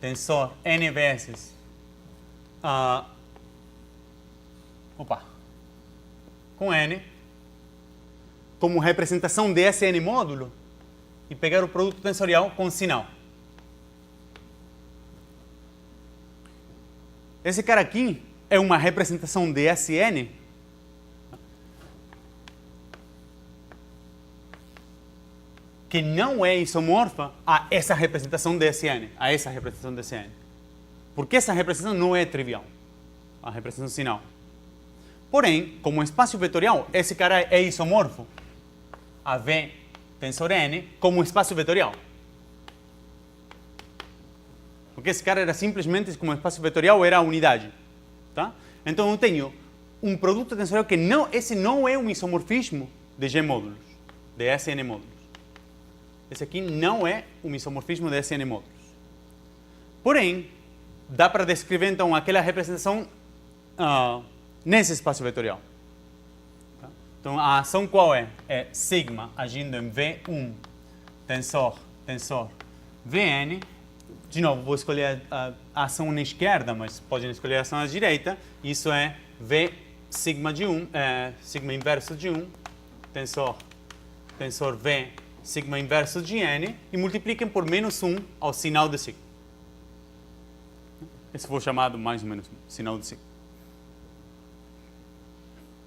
tensor N vezes com N como representação de Sn módulo e pegar o produto tensorial com sinal. Esse cara aqui é uma representação de Sn que não é isomorfa a essa representação de Sn, Porque essa representação não é trivial, a representação sinal. Porém, como espaço vetorial, esse cara é isomorfo a V tensor N como espaço vetorial. Porque esse cara era simplesmente, como espaço vetorial, era a unidade. Tá? Então eu tenho um produto tensorial que esse não é um isomorfismo de G módulos, de Sn módulos. Esse aqui não é um isomorfismo de Sn módulos. Porém, dá para descrever então aquela representação nesse espaço vetorial. Tá? Então a ação qual é? É sigma agindo em V1 tensor Vn. De novo, vou escolher a ação na esquerda, mas podem escolher a ação à direita. Isso é V sigma de 1, sigma inverso de 1 tensor V, sigma inverso de n, e multipliquem por menos 1 ao sinal de sigma. Esse foi chamado mais ou menos sinal de sigma.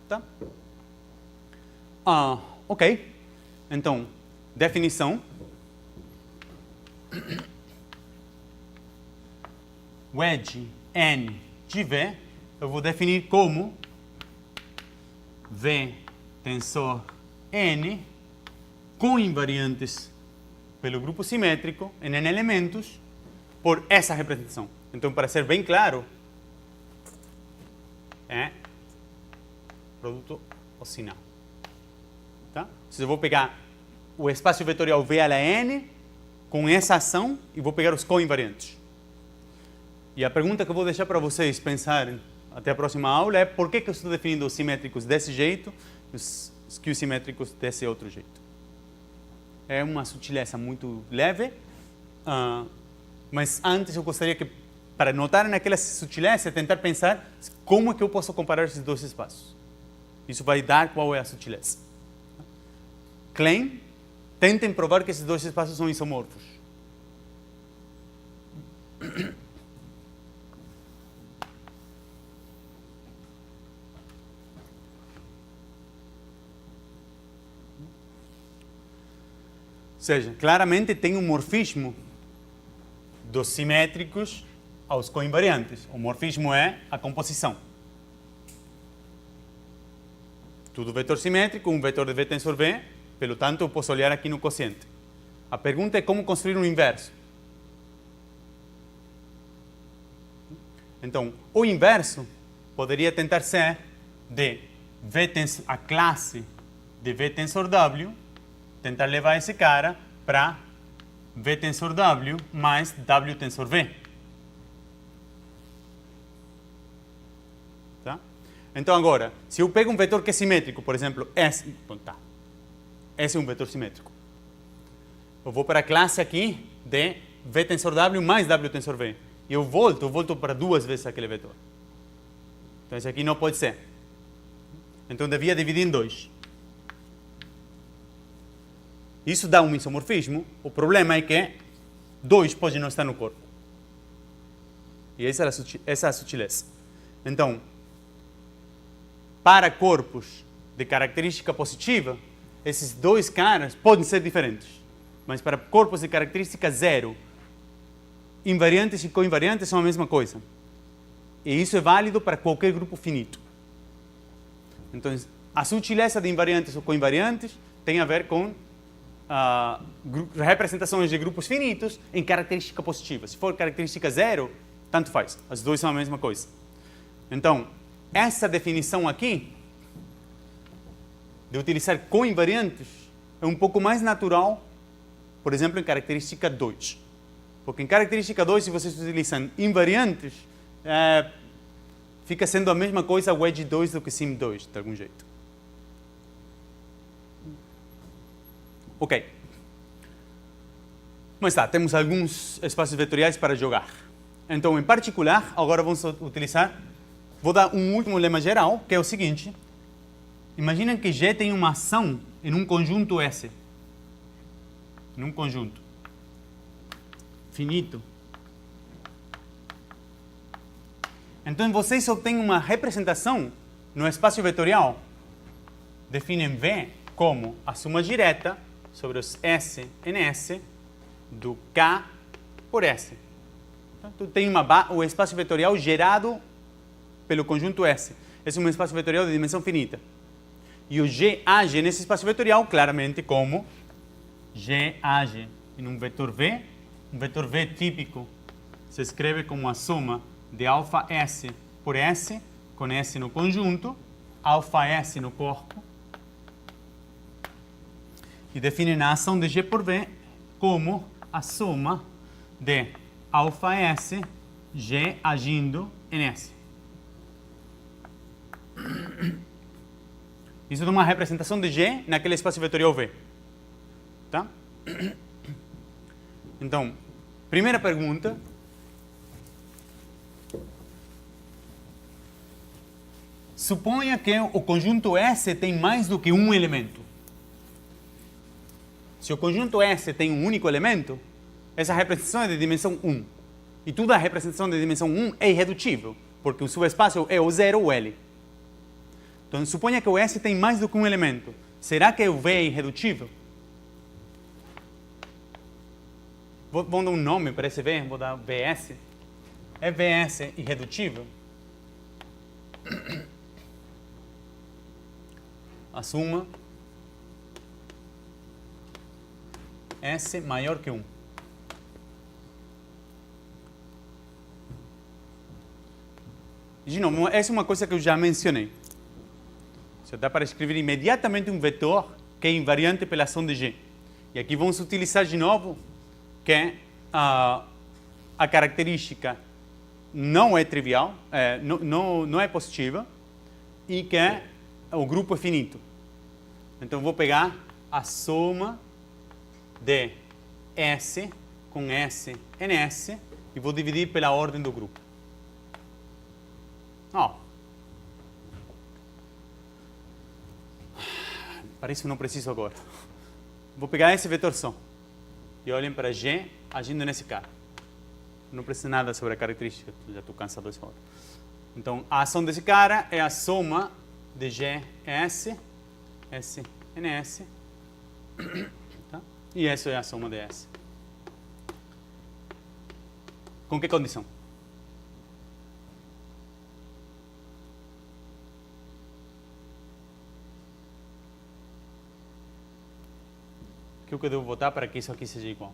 Tá? Ok. Então, definição. Wedge n de V, eu vou definir como V tensor n com invariantes pelo grupo simétrico em n elementos por essa representação. Então, para ser bem claro, é produto ao sinal. Tá? Eu vou pegar o espaço vetorial V a n com essa ação e vou pegar os coinvariantes. E a pergunta que eu vou deixar para vocês pensarem até a próxima aula é por que eu estou definindo os simétricos desse jeito e os skew-simétricos desse outro jeito. É uma sutileza muito leve, mas antes eu gostaria que, para notarem aquela sutileza, tentar pensar como é que eu posso comparar esses dois espaços. Isso vai dar qual é a sutileza. Klein, tentem provar que esses dois espaços são isomorfos. Ou seja, claramente tem um morfismo dos simétricos aos coinvariantes. O morfismo é a composição. Tudo vetor simétrico, um vetor de V tensor V, pelo tanto eu posso olhar aqui no quociente. A pergunta é como construir um inverso. Então, o inverso poderia tentar ser de V tensor, a classe de V tensor W, tentar levar esse cara para V tensor W mais W tensor V. Tá? Então agora, se eu pego um vetor que é simétrico, por exemplo, esse é um vetor simétrico. Eu vou para a classe aqui de V tensor W mais W tensor V. E eu volto para duas vezes aquele vetor. Então esse aqui não pode ser. Então devia dividir em dois. Isso dá um isomorfismo. O problema é que 2 pode não estar no corpo. E essa é a sutileza. Então, para corpos de característica positiva, esses dois caras podem ser diferentes. Mas para corpos de característica zero, invariantes e coinvariantes são a mesma coisa. E isso é válido para qualquer grupo finito. Então, a sutileza de invariantes ou coinvariantes tem a ver com representações de grupos finitos em característica positiva. Se for característica zero, tanto faz. As duas são a mesma coisa. Então, essa definição aqui, de utilizar coinvariantes, é um pouco mais natural, por exemplo, em característica 2. Porque em característica 2, se vocês utilizam invariantes, fica sendo a mesma coisa wedge 2 do que sim 2, de algum jeito. Ok. Mas tá, temos alguns espaços vetoriais para jogar. Então, em particular, agora vamos utilizar... Vou dar um último lema geral, que é o seguinte. Imaginem que G tem uma ação em um conjunto S. Em um conjunto finito. Então, vocês obtêm uma representação no espaço vetorial. Definem V como a soma direta sobre os S em S do K por S. Então, tem o espaço vetorial gerado pelo conjunto S. Esse é um espaço vetorial de dimensão finita. E o G age nesse espaço vetorial claramente como G age em um vetor V. Um vetor V típico se escreve como a soma de alfa S por S, com S no conjunto, alfa S no corpo. E define a ação de G por V como a soma de alfa S, G agindo em S. Isso é uma representação de G naquele espaço vetorial V. Tá? Então, primeira pergunta. Suponha que o conjunto S tem mais do que um elemento. Se o conjunto S tem um único elemento, essa representação é de dimensão 1. E toda representação de dimensão 1 é irredutível, porque o subespaço é o 0 ou L. Então, suponha que o S tem mais do que um elemento. Será que o V é irredutível? Vou dar um nome para esse V, vou dar VS. É VS irredutível? Assuma S maior que 1. De novo, essa é uma coisa que eu já mencionei. Só dá para escrever imediatamente um vetor que é invariante pela ação de G. E aqui vamos utilizar de novo que a característica não é trivial, não é positiva, e que o grupo é finito. Então, vou pegar a soma de S com S NS e vou dividir pela ordem do grupo. Para isso não preciso agora. Vou pegar esse vetor só. E olhem para G agindo nesse cara. Não preciso nada sobre a característica, já estou cansado dessa hora. Então, a ação desse cara é a soma de GS, SNS, tá? E essa é a soma de S. Com que condição? O que eu devo botar para que isso aqui seja igual?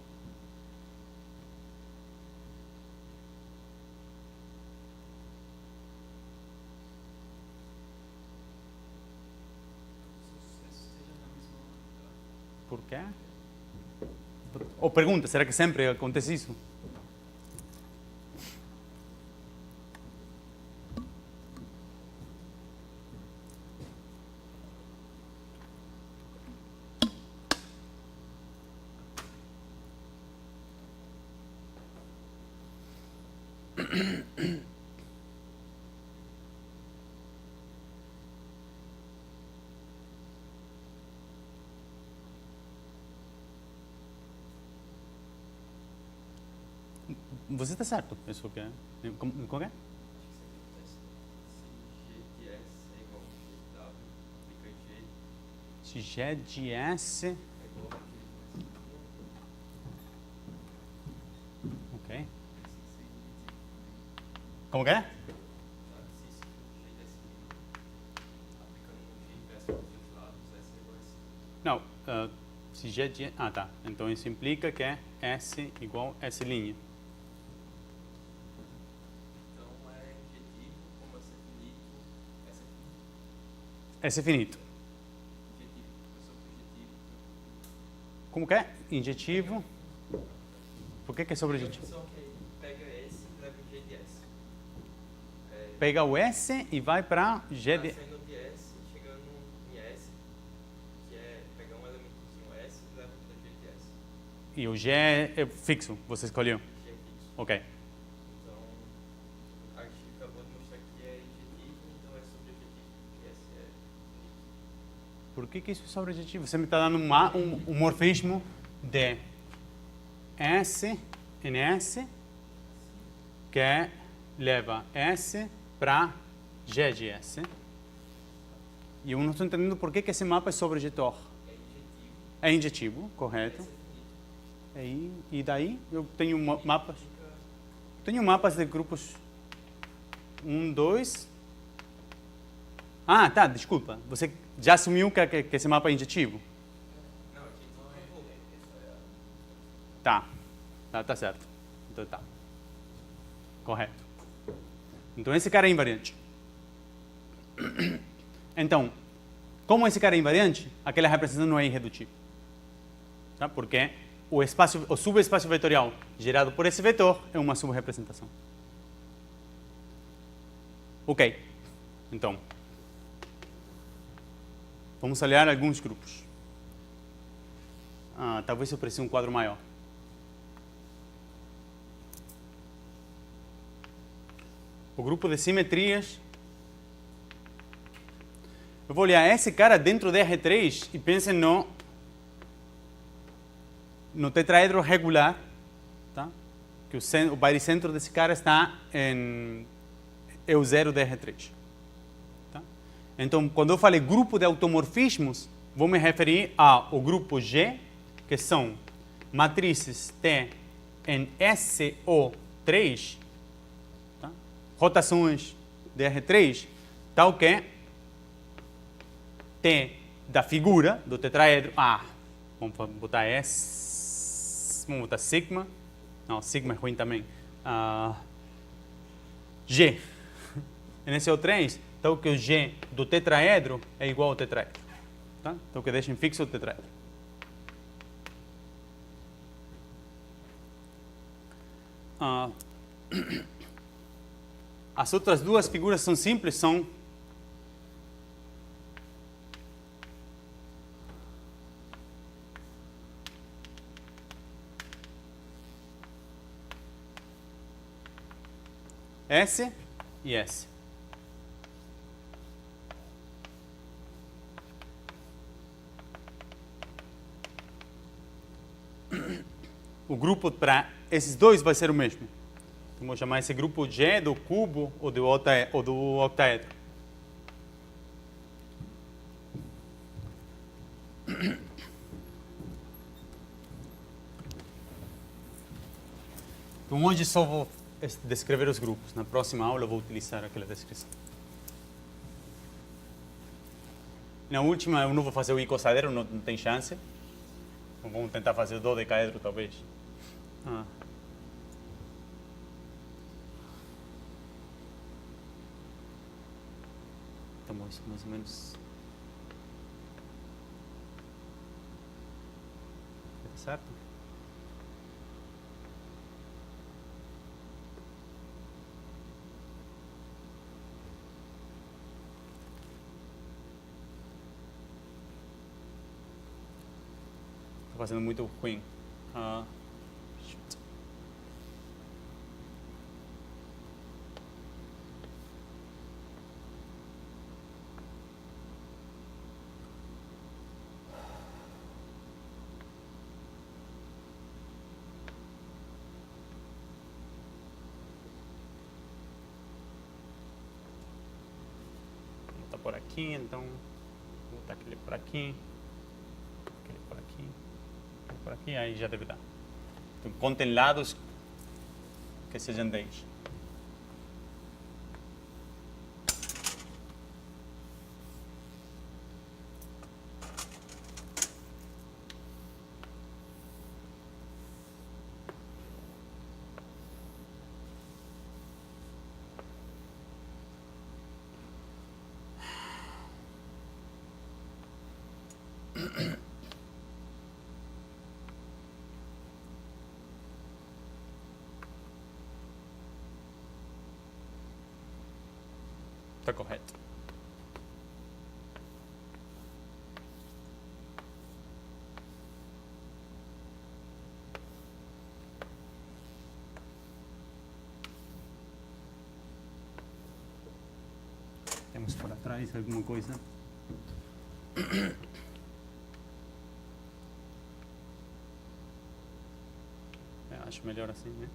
Por quê? Ou pergunta, será que sempre acontece isso? Você está certo, isso que é. Como é? Se G de S. Ok. Como que é? Não, se G de... Ah, tá. Então isso implica que é S igual S'. Então é injetivo, como S é finito, S é finito. Injetivo, sobrejetivo. Como que é? Injetivo. Por que é sobrejetivo? Pega S e leva G de S. Pega o S e vai para G de... Saindo de S, chegando em S, que é pegar um elementozinho S e leva para G de S. E o G é fixo, você escolheu? G é fixo. Ok. Então, a gente acabou de mostrar que é injetivo, então é sobrejetivo, porque S é finito. Por que isso é sobrejetivo? Você me está dando um morfismo de S, NS, que leva S para G de S. E eu não estou entendendo por que esse mapa é sobrejetor. É injetivo, correto. E daí eu tenho mapas. Tenho mapas de grupos 1, 2. Ah, tá, desculpa. Você já assumiu que esse mapa é injetivo? Não, aqui não é. Tá certo. Então tá. Correto. Então esse cara é invariante. Então, como esse cara é invariante, aquela representação não é irredutível. Tá? Porque o subespaço vetorial gerado por esse vetor é uma subrepresentação. Ok. Então, vamos olhar alguns grupos. Talvez eu precise um quadro maior. O grupo de simetrias. Eu vou olhar esse cara dentro de R3 e pensem no no tetraedro regular, tá? Que o baricentro desse cara está é o 0 de R3. Tá? Então, quando eu falei grupo de automorfismos, vou me referir ao grupo G, que são matrizes T em SO3, tá? Rotações de R3, tal que T da figura do tetraedro, vamos botar S, vamos botar sigma, não, sigma é ruim também, G, em SO3, então que o G do tetraedro é igual ao tetraedro, tá? Então que deixem fixo o tetraedro. As outras duas figuras são simples, são S e S. O grupo para esses dois vai ser o mesmo. Então, vou chamar esse grupo G do cubo ou do octaedro. Então, hoje só vou descrever os grupos. Na próxima aula eu vou utilizar aquela descrição. Na última eu não vou fazer o icosaedro, não tem chance. Então, vamos tentar fazer o dodecaedro talvez. Então, isso mais ou menos. Tá certo? Estou fazendo muito ruim. Por aqui, então vou botar aquele por aqui, aquele por aqui, aquele por aqui, aí já deve dar. Então, contem lados que sejam 10. Está correto. Temos por atrás alguma coisa? Eu acho melhor assim, né?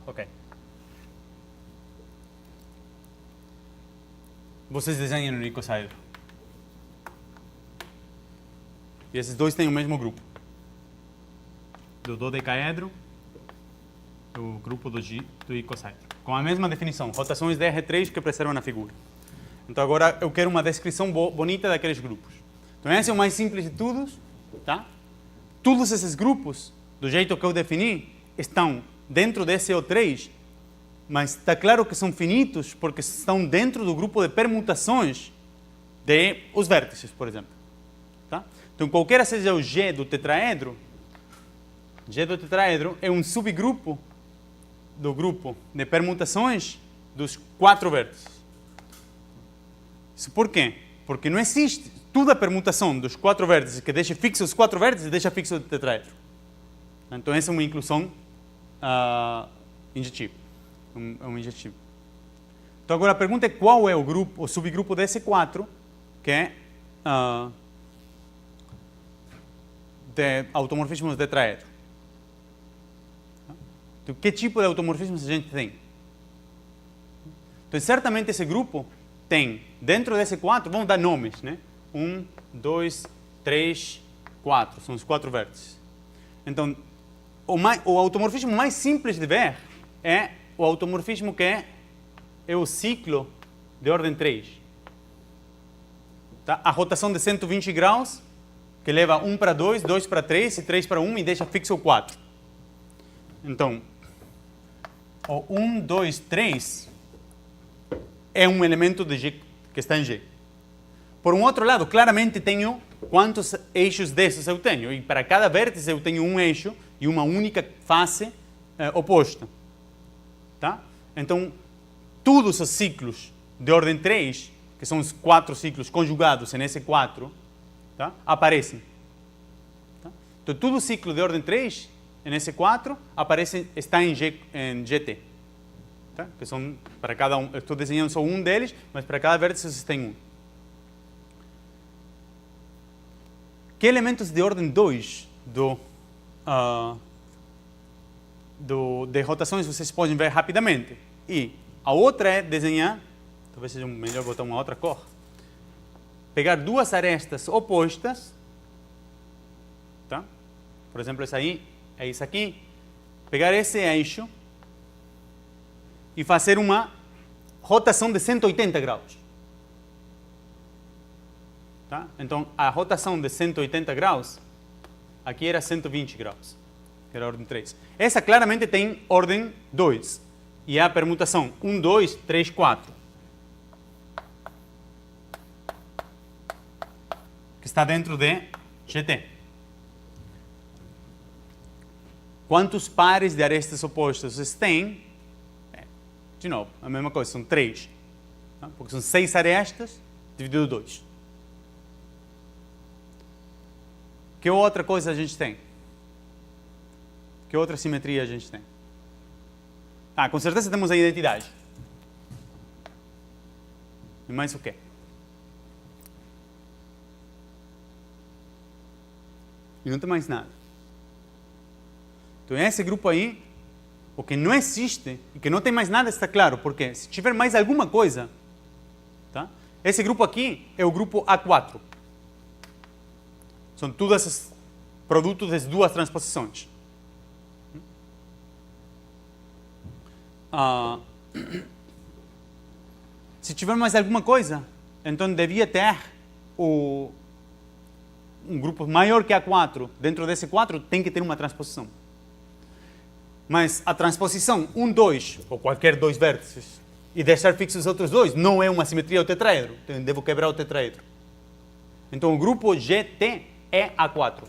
Ok. Vocês desenham no icosaedro. E esses dois têm o mesmo grupo. Do dodecaedro, o grupo do icosaedro. Com a mesma definição, rotações de R3 que preservam na figura. Então agora eu quero uma descrição bonita daqueles grupos. Então esse é o mais simples de todos, tá? Todos esses grupos, do jeito que eu defini, estão dentro desse O3, mas está claro que são finitos porque estão dentro do grupo de permutações de os vértices, por exemplo. Tá? Então, qualquer seja o G do tetraedro é um subgrupo do grupo de permutações dos 4 vértices. Isso por quê? Porque não existe toda a permutação dos 4 vértices que deixa fixo os 4 vértices deixa fixo o tetraedro. Então, essa é uma inclusão injetivo. É um injetivo. Então agora a pergunta é qual é o grupo, o subgrupo desse 4, que é de automorfismos tetraedro. Então, que tipo de automorfismos a gente tem? Então, certamente esse grupo tem, dentro desse 4, vamos dar nomes, né? 1, 2, 3, 4, são os 4 vértices. Então, o automorfismo mais simples de ver é o automorfismo que é o ciclo de ordem 3. Tá? A rotação de 120 graus, que leva 1 para 2, 2 para 3 e 3 para 1 e deixa fixo o 4. Então, o 1, 2, 3 é um elemento de G que está em G. Por um outro lado, claramente tenho quantos eixos desses eu tenho. E para cada vértice eu tenho um eixo e uma única face oposta. Tá? Então, todos os ciclos de ordem 3, que são os 4 ciclos conjugados nesse 4, tá? Aparecem. Tá? Então, todo ciclo de ordem 3, nesse 4, está em GT. Tá? Que são, para cada um, eu estou desenhando só um deles, mas para cada vértice você tem um. Que elementos de ordem 2 de rotações vocês podem ver rapidamente? E a outra é desenhar, talvez seja melhor botar uma outra cor, pegar duas arestas opostas, tá? Por exemplo, essa aí é isso aqui, pegar esse eixo e fazer uma rotação de 180 graus. Tá? Então, a rotação de 180 graus, aqui era 120 graus, que era a ordem 3. Essa claramente tem ordem 2, e é a permutação 1, 2, 3, 4. Que está dentro de GT. Quantos pares de arestas opostas vocês têm? De novo, a mesma coisa, são 3. Tá? Porque são 6 arestas dividido 2. Que outra coisa a gente tem? Que outra simetria a gente tem? Com certeza temos a identidade. E mais o quê? E não tem mais nada. Então esse grupo aí, o que não existe e que não tem mais nada está claro, porque se tiver mais alguma coisa, tá? Esse grupo aqui é o grupo A4. São todos esses produtos das duas transposições. Se tiver mais alguma coisa, então devia ter um grupo maior que A4. Dentro desse 4 tem que ter uma transposição. Mas a transposição 1, 2, ou qualquer 2 vértices, e deixar fixos os outros 2, não é uma simetria ao tetraedro. Então, devo quebrar o tetraedro. Então, o grupo GT é A4.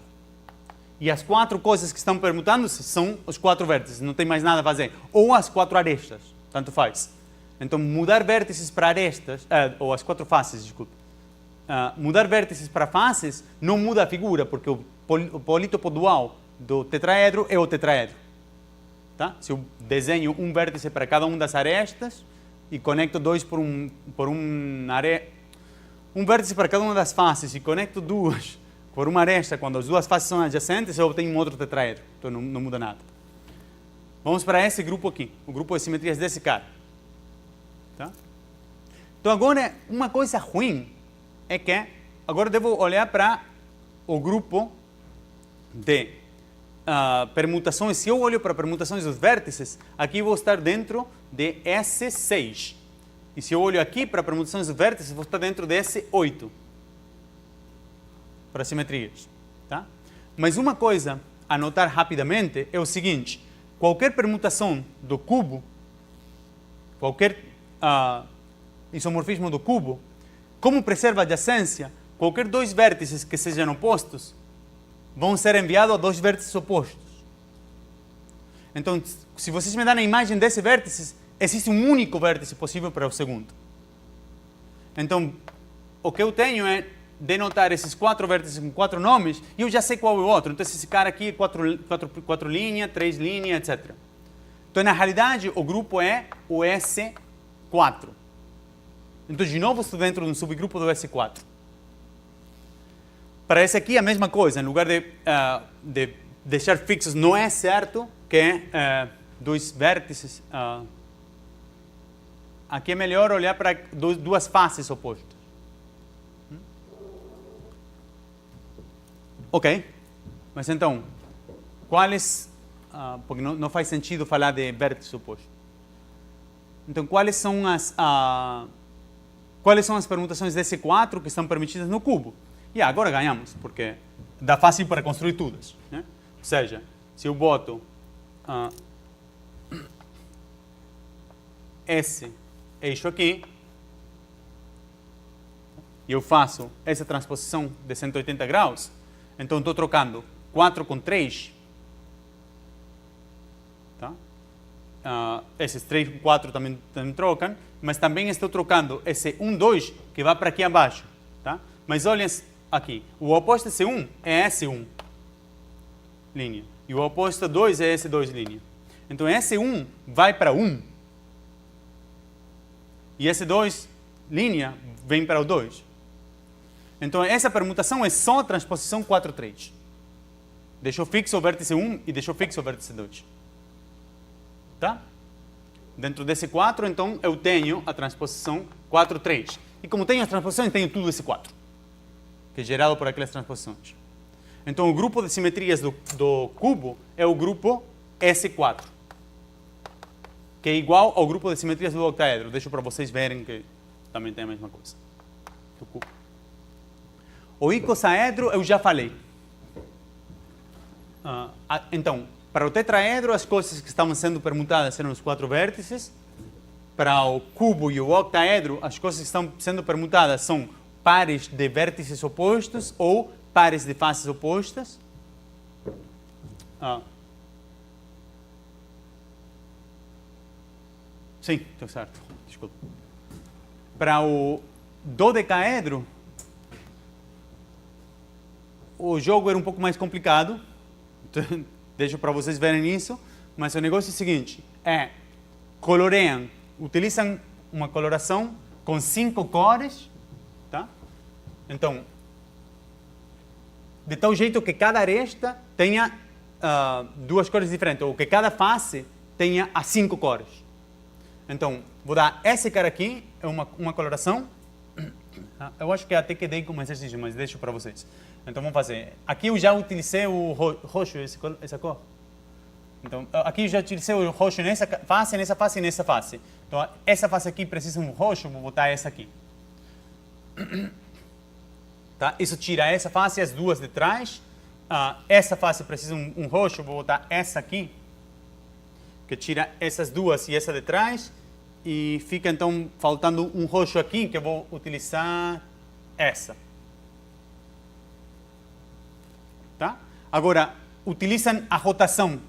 E as 4 coisas que estão permutando-se são os 4 vértices, não tem mais nada a fazer. Ou as 4 arestas, tanto faz. Então, mudar vértices para arestas, ou as 4 faces, desculpe. Mudar vértices para faces não muda a figura, porque o polítopo dual do tetraedro é o tetraedro. Tá? Se eu desenho um vértice para cada uma das arestas e conecto 2 por um vértice para cada uma das faces e conecto 2 por uma aresta, quando as duas faces são adjacentes, eu obtenho um outro tetraedro. Então não muda nada. Vamos para esse grupo aqui, o grupo de simetrias desse cara. Tá? Então agora, uma coisa ruim é que agora eu devo olhar para o grupo de permutações. Se eu olho para permutações dos vértices, aqui vou estar dentro de S6. E se eu olho aqui para permutações dos vértices, vou estar dentro de S8. Para simetrias. Tá? Mas uma coisa a notar rapidamente é o seguinte: qualquer permutação do cubo, qualquer isomorfismo do cubo, como preserva a adjacência, qualquer 2 vértices que sejam opostos vão ser enviados a 2 vértices opostos. Então, se vocês me dão a imagem desse vértice, existe um único vértice possível para o segundo. Então, o que eu tenho é denotar esses 4 vértices com 4 nomes e eu já sei qual é o outro. Então, esse cara aqui é 4 linhas, 3 linhas, etc. Então, na realidade, o grupo é o S4. Então, de novo, estou dentro de um subgrupo do S4. Para esse aqui, a mesma coisa. Em lugar de deixar fixos não é certo, que é dois vértices. Aqui é melhor olhar para duas faces opostas. Ok. Mas então, quais... porque não faz sentido falar de vértice oposto. Então, quais são as permutações desse 4 que estão permitidas no cubo? E agora ganhamos, porque dá fácil para construir todas, né? Ou seja, se eu boto esse eixo aqui, e eu faço essa transposição de 180 graus, então estou trocando 4 com 3, tá? Esses 3 com 4 também trocam, mas também estou trocando esse 1, 2, que vai para aqui abaixo, tá? Mas olhem aqui, o oposto a S1 é S1, linha, e o oposto a 2 é S2, linha. Então S1 vai para 1, e S2, linha, vem para o 2. Então essa permutação é só a transposição 4, 3. Deixou fixo o vértice 1 e deixou fixo o vértice 2. Tá? Dentro desse 4, então, eu tenho a transposição 4, 3. E como tenho as transposições, tenho tudo esse 4, que é gerado por aquelas transposições. Então, o grupo de simetrias do cubo é o grupo S4, que é igual ao grupo de simetrias do octaedro. Deixo para vocês verem que também tem a mesma coisa. Do cubo. O icosaedro eu já falei. Então, para o tetraedro, as coisas que estavam sendo permutadas eram os 4 vértices. Para o cubo e o octaedro, as coisas que estão sendo permutadas são pares de vértices opostos ou pares de faces opostas. Sim, estou certo. Desculpa. Para o dodecaedro, o jogo era um pouco mais complicado. Deixo para vocês verem isso. Mas o negócio é o seguinte. Coloreiam, utilizam uma coloração com 5 cores. Tá? Então, de tal jeito que cada aresta tenha 2 cores diferentes. Ou que cada face tenha as 5 cores. Então, vou dar esse cara aqui, é uma coloração. Eu acho que até que dei como exercício, mas deixo para vocês. Então, vamos fazer. Aqui eu já utilizei o roxo, essa cor. Então, aqui eu já utilizei o roxo nessa face e nessa face. Então, essa face aqui precisa de um roxo, vou botar essa aqui. Tá? Isso tira essa face e as duas de trás. Essa face precisa de um roxo, vou botar essa aqui, que tira essas duas e essa de trás. E fica, então, faltando um roxo aqui, que eu vou utilizar essa. Tá? Agora, utilizam a rotação,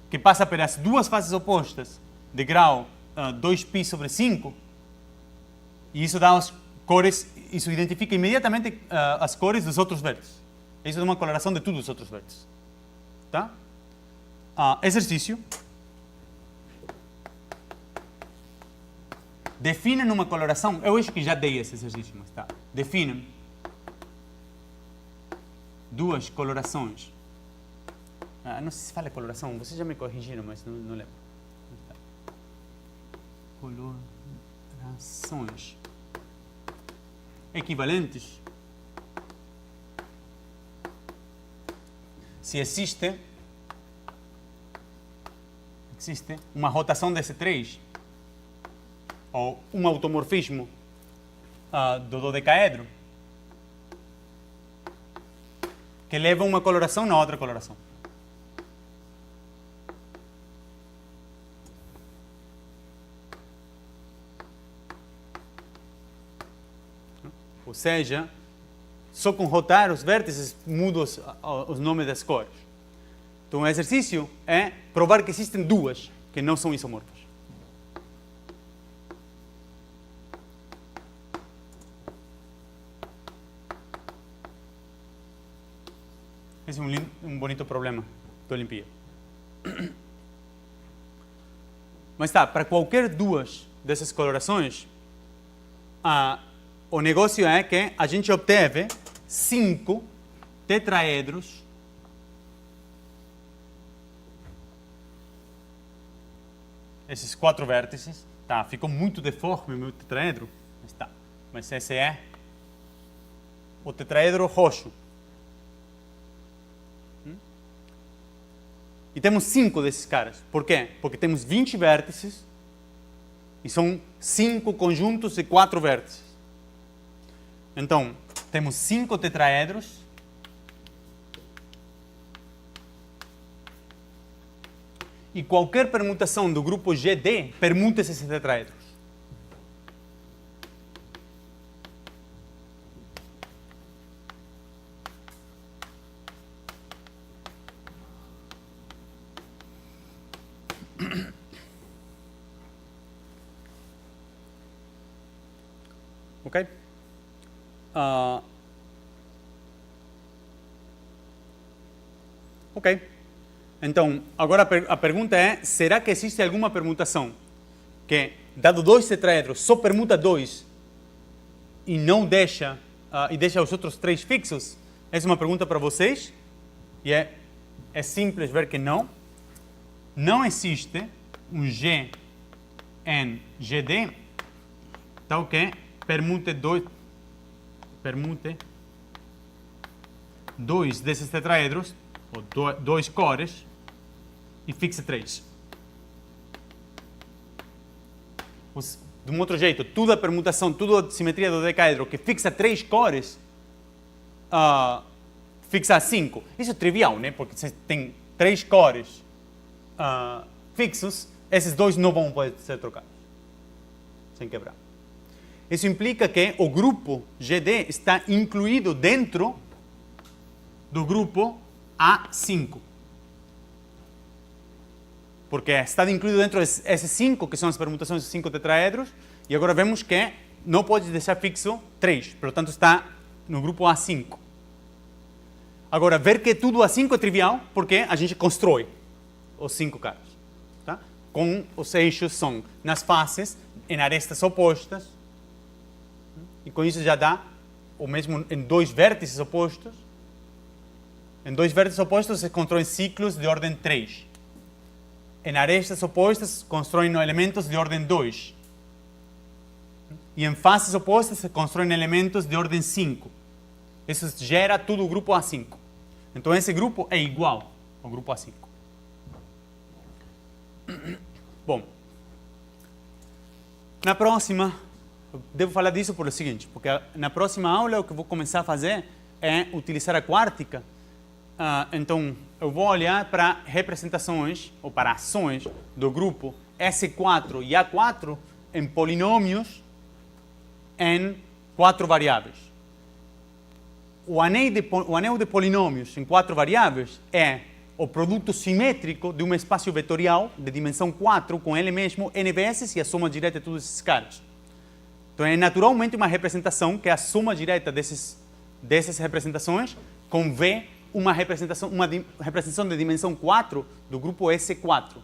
que passa pelas duas faces opostas, de grau 2π sobre 5, e isso dá as cores, isso identifica imediatamente as cores dos outros vértices. Isso dá uma coloração de todos os outros vértices. Tá? Exercício. Definem uma coloração. Eu acho que já dei esse exercício, mas tá. Definem 2 colorações. Não sei se fala coloração, vocês já me corrigiram, mas não lembro. Colorações equivalentes se existe uma rotação desse 3 ou um automorfismo do dodecaedro que leva uma coloração na outra coloração. Ou seja, só com rotar os vértices muda os nomes das cores. Então o exercício é provar que existem 2 que não são isomorfas. Esse é um bonito problema da Olimpíada. Mas tá, para qualquer duas dessas colorações, o negócio é que a gente obteve 5 tetraedros esses 4 vértices. Tá, ficou muito deforme o meu tetraedro, mas tá. Mas esse é o tetraedro roxo. E temos 5 desses caras. Por quê? Porque temos 20 vértices e são 5 conjuntos de 4 vértices. Então, temos 5 tetraedros. E qualquer permutação do grupo GD permuta esses tetraedros. Ok? Ok. Então, agora a pergunta é, será que existe alguma permutação que, dado 2 tetraedros, só permuta 2 e não deixa, e deixa os outros 3 fixos? Essa é uma pergunta para vocês. E é simples ver que não. Não existe um G em GD tal que permute dois desses tetraedros, ou 2 cores, e fixe 3. De um outro jeito, toda a permutação, toda a simetria do decaedro que fixa 3 cores, fixa 5. Isso é trivial, né? Porque você tem 3 cores fixos, esses 2 não vão poder ser trocados sem quebrar. Isso implica que o grupo GD está incluído dentro do grupo A5. Porque está incluído dentro desses 5, que são as permutações de 5 tetraedros, e agora vemos que não pode deixar fixo 3, portanto está no grupo A5. Agora, ver que tudo A5 é trivial, porque a gente constrói os 5 caras. Tá? Com os eixos são nas faces, em arestas opostas, e com isso já dá o mesmo em 2 vértices opostos. Em 2 vértices opostos se constroem ciclos de ordem 3. Em arestas opostas, constroem elementos de ordem 2. E em faces opostas, se constroem elementos de ordem 5. Isso gera tudo o grupo A5. Então, esse grupo é igual ao grupo A5. Bom, na próxima, eu devo falar disso por o seguinte, porque na próxima aula o que eu vou começar a fazer é utilizar a quártica. Então, eu vou olhar para representações, ou para ações do grupo S4 e A4 em polinômios em 4 variáveis. O anel de polinômios em 4 variáveis é o produto simétrico de um espaço vetorial de dimensão 4 com ele mesmo n vezes e a soma direta de todos esses caras. Então, é naturalmente uma representação que é a soma direta dessas representações com V, uma representação de dimensão 4 do grupo S4.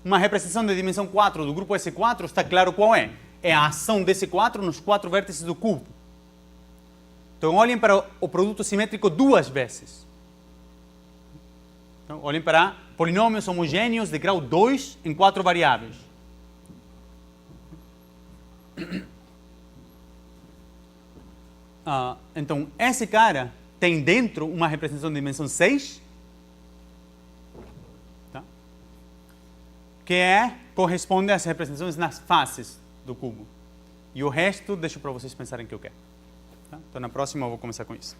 Uma representação de dimensão 4 do grupo S4 está claro qual é. É a ação desse 4 nos 4 vértices do cubo. Então, olhem para o produto simétrico 2 vezes. Então, olhem para polinômios homogêneos de grau 2 em 4 variáveis. Então, esse cara tem dentro uma representação de dimensão 6, tá? Que corresponde às representações nas faces do cubo. E o resto, deixo para vocês pensarem o que eu quero. Tá? Então, na próxima eu vou começar com isso.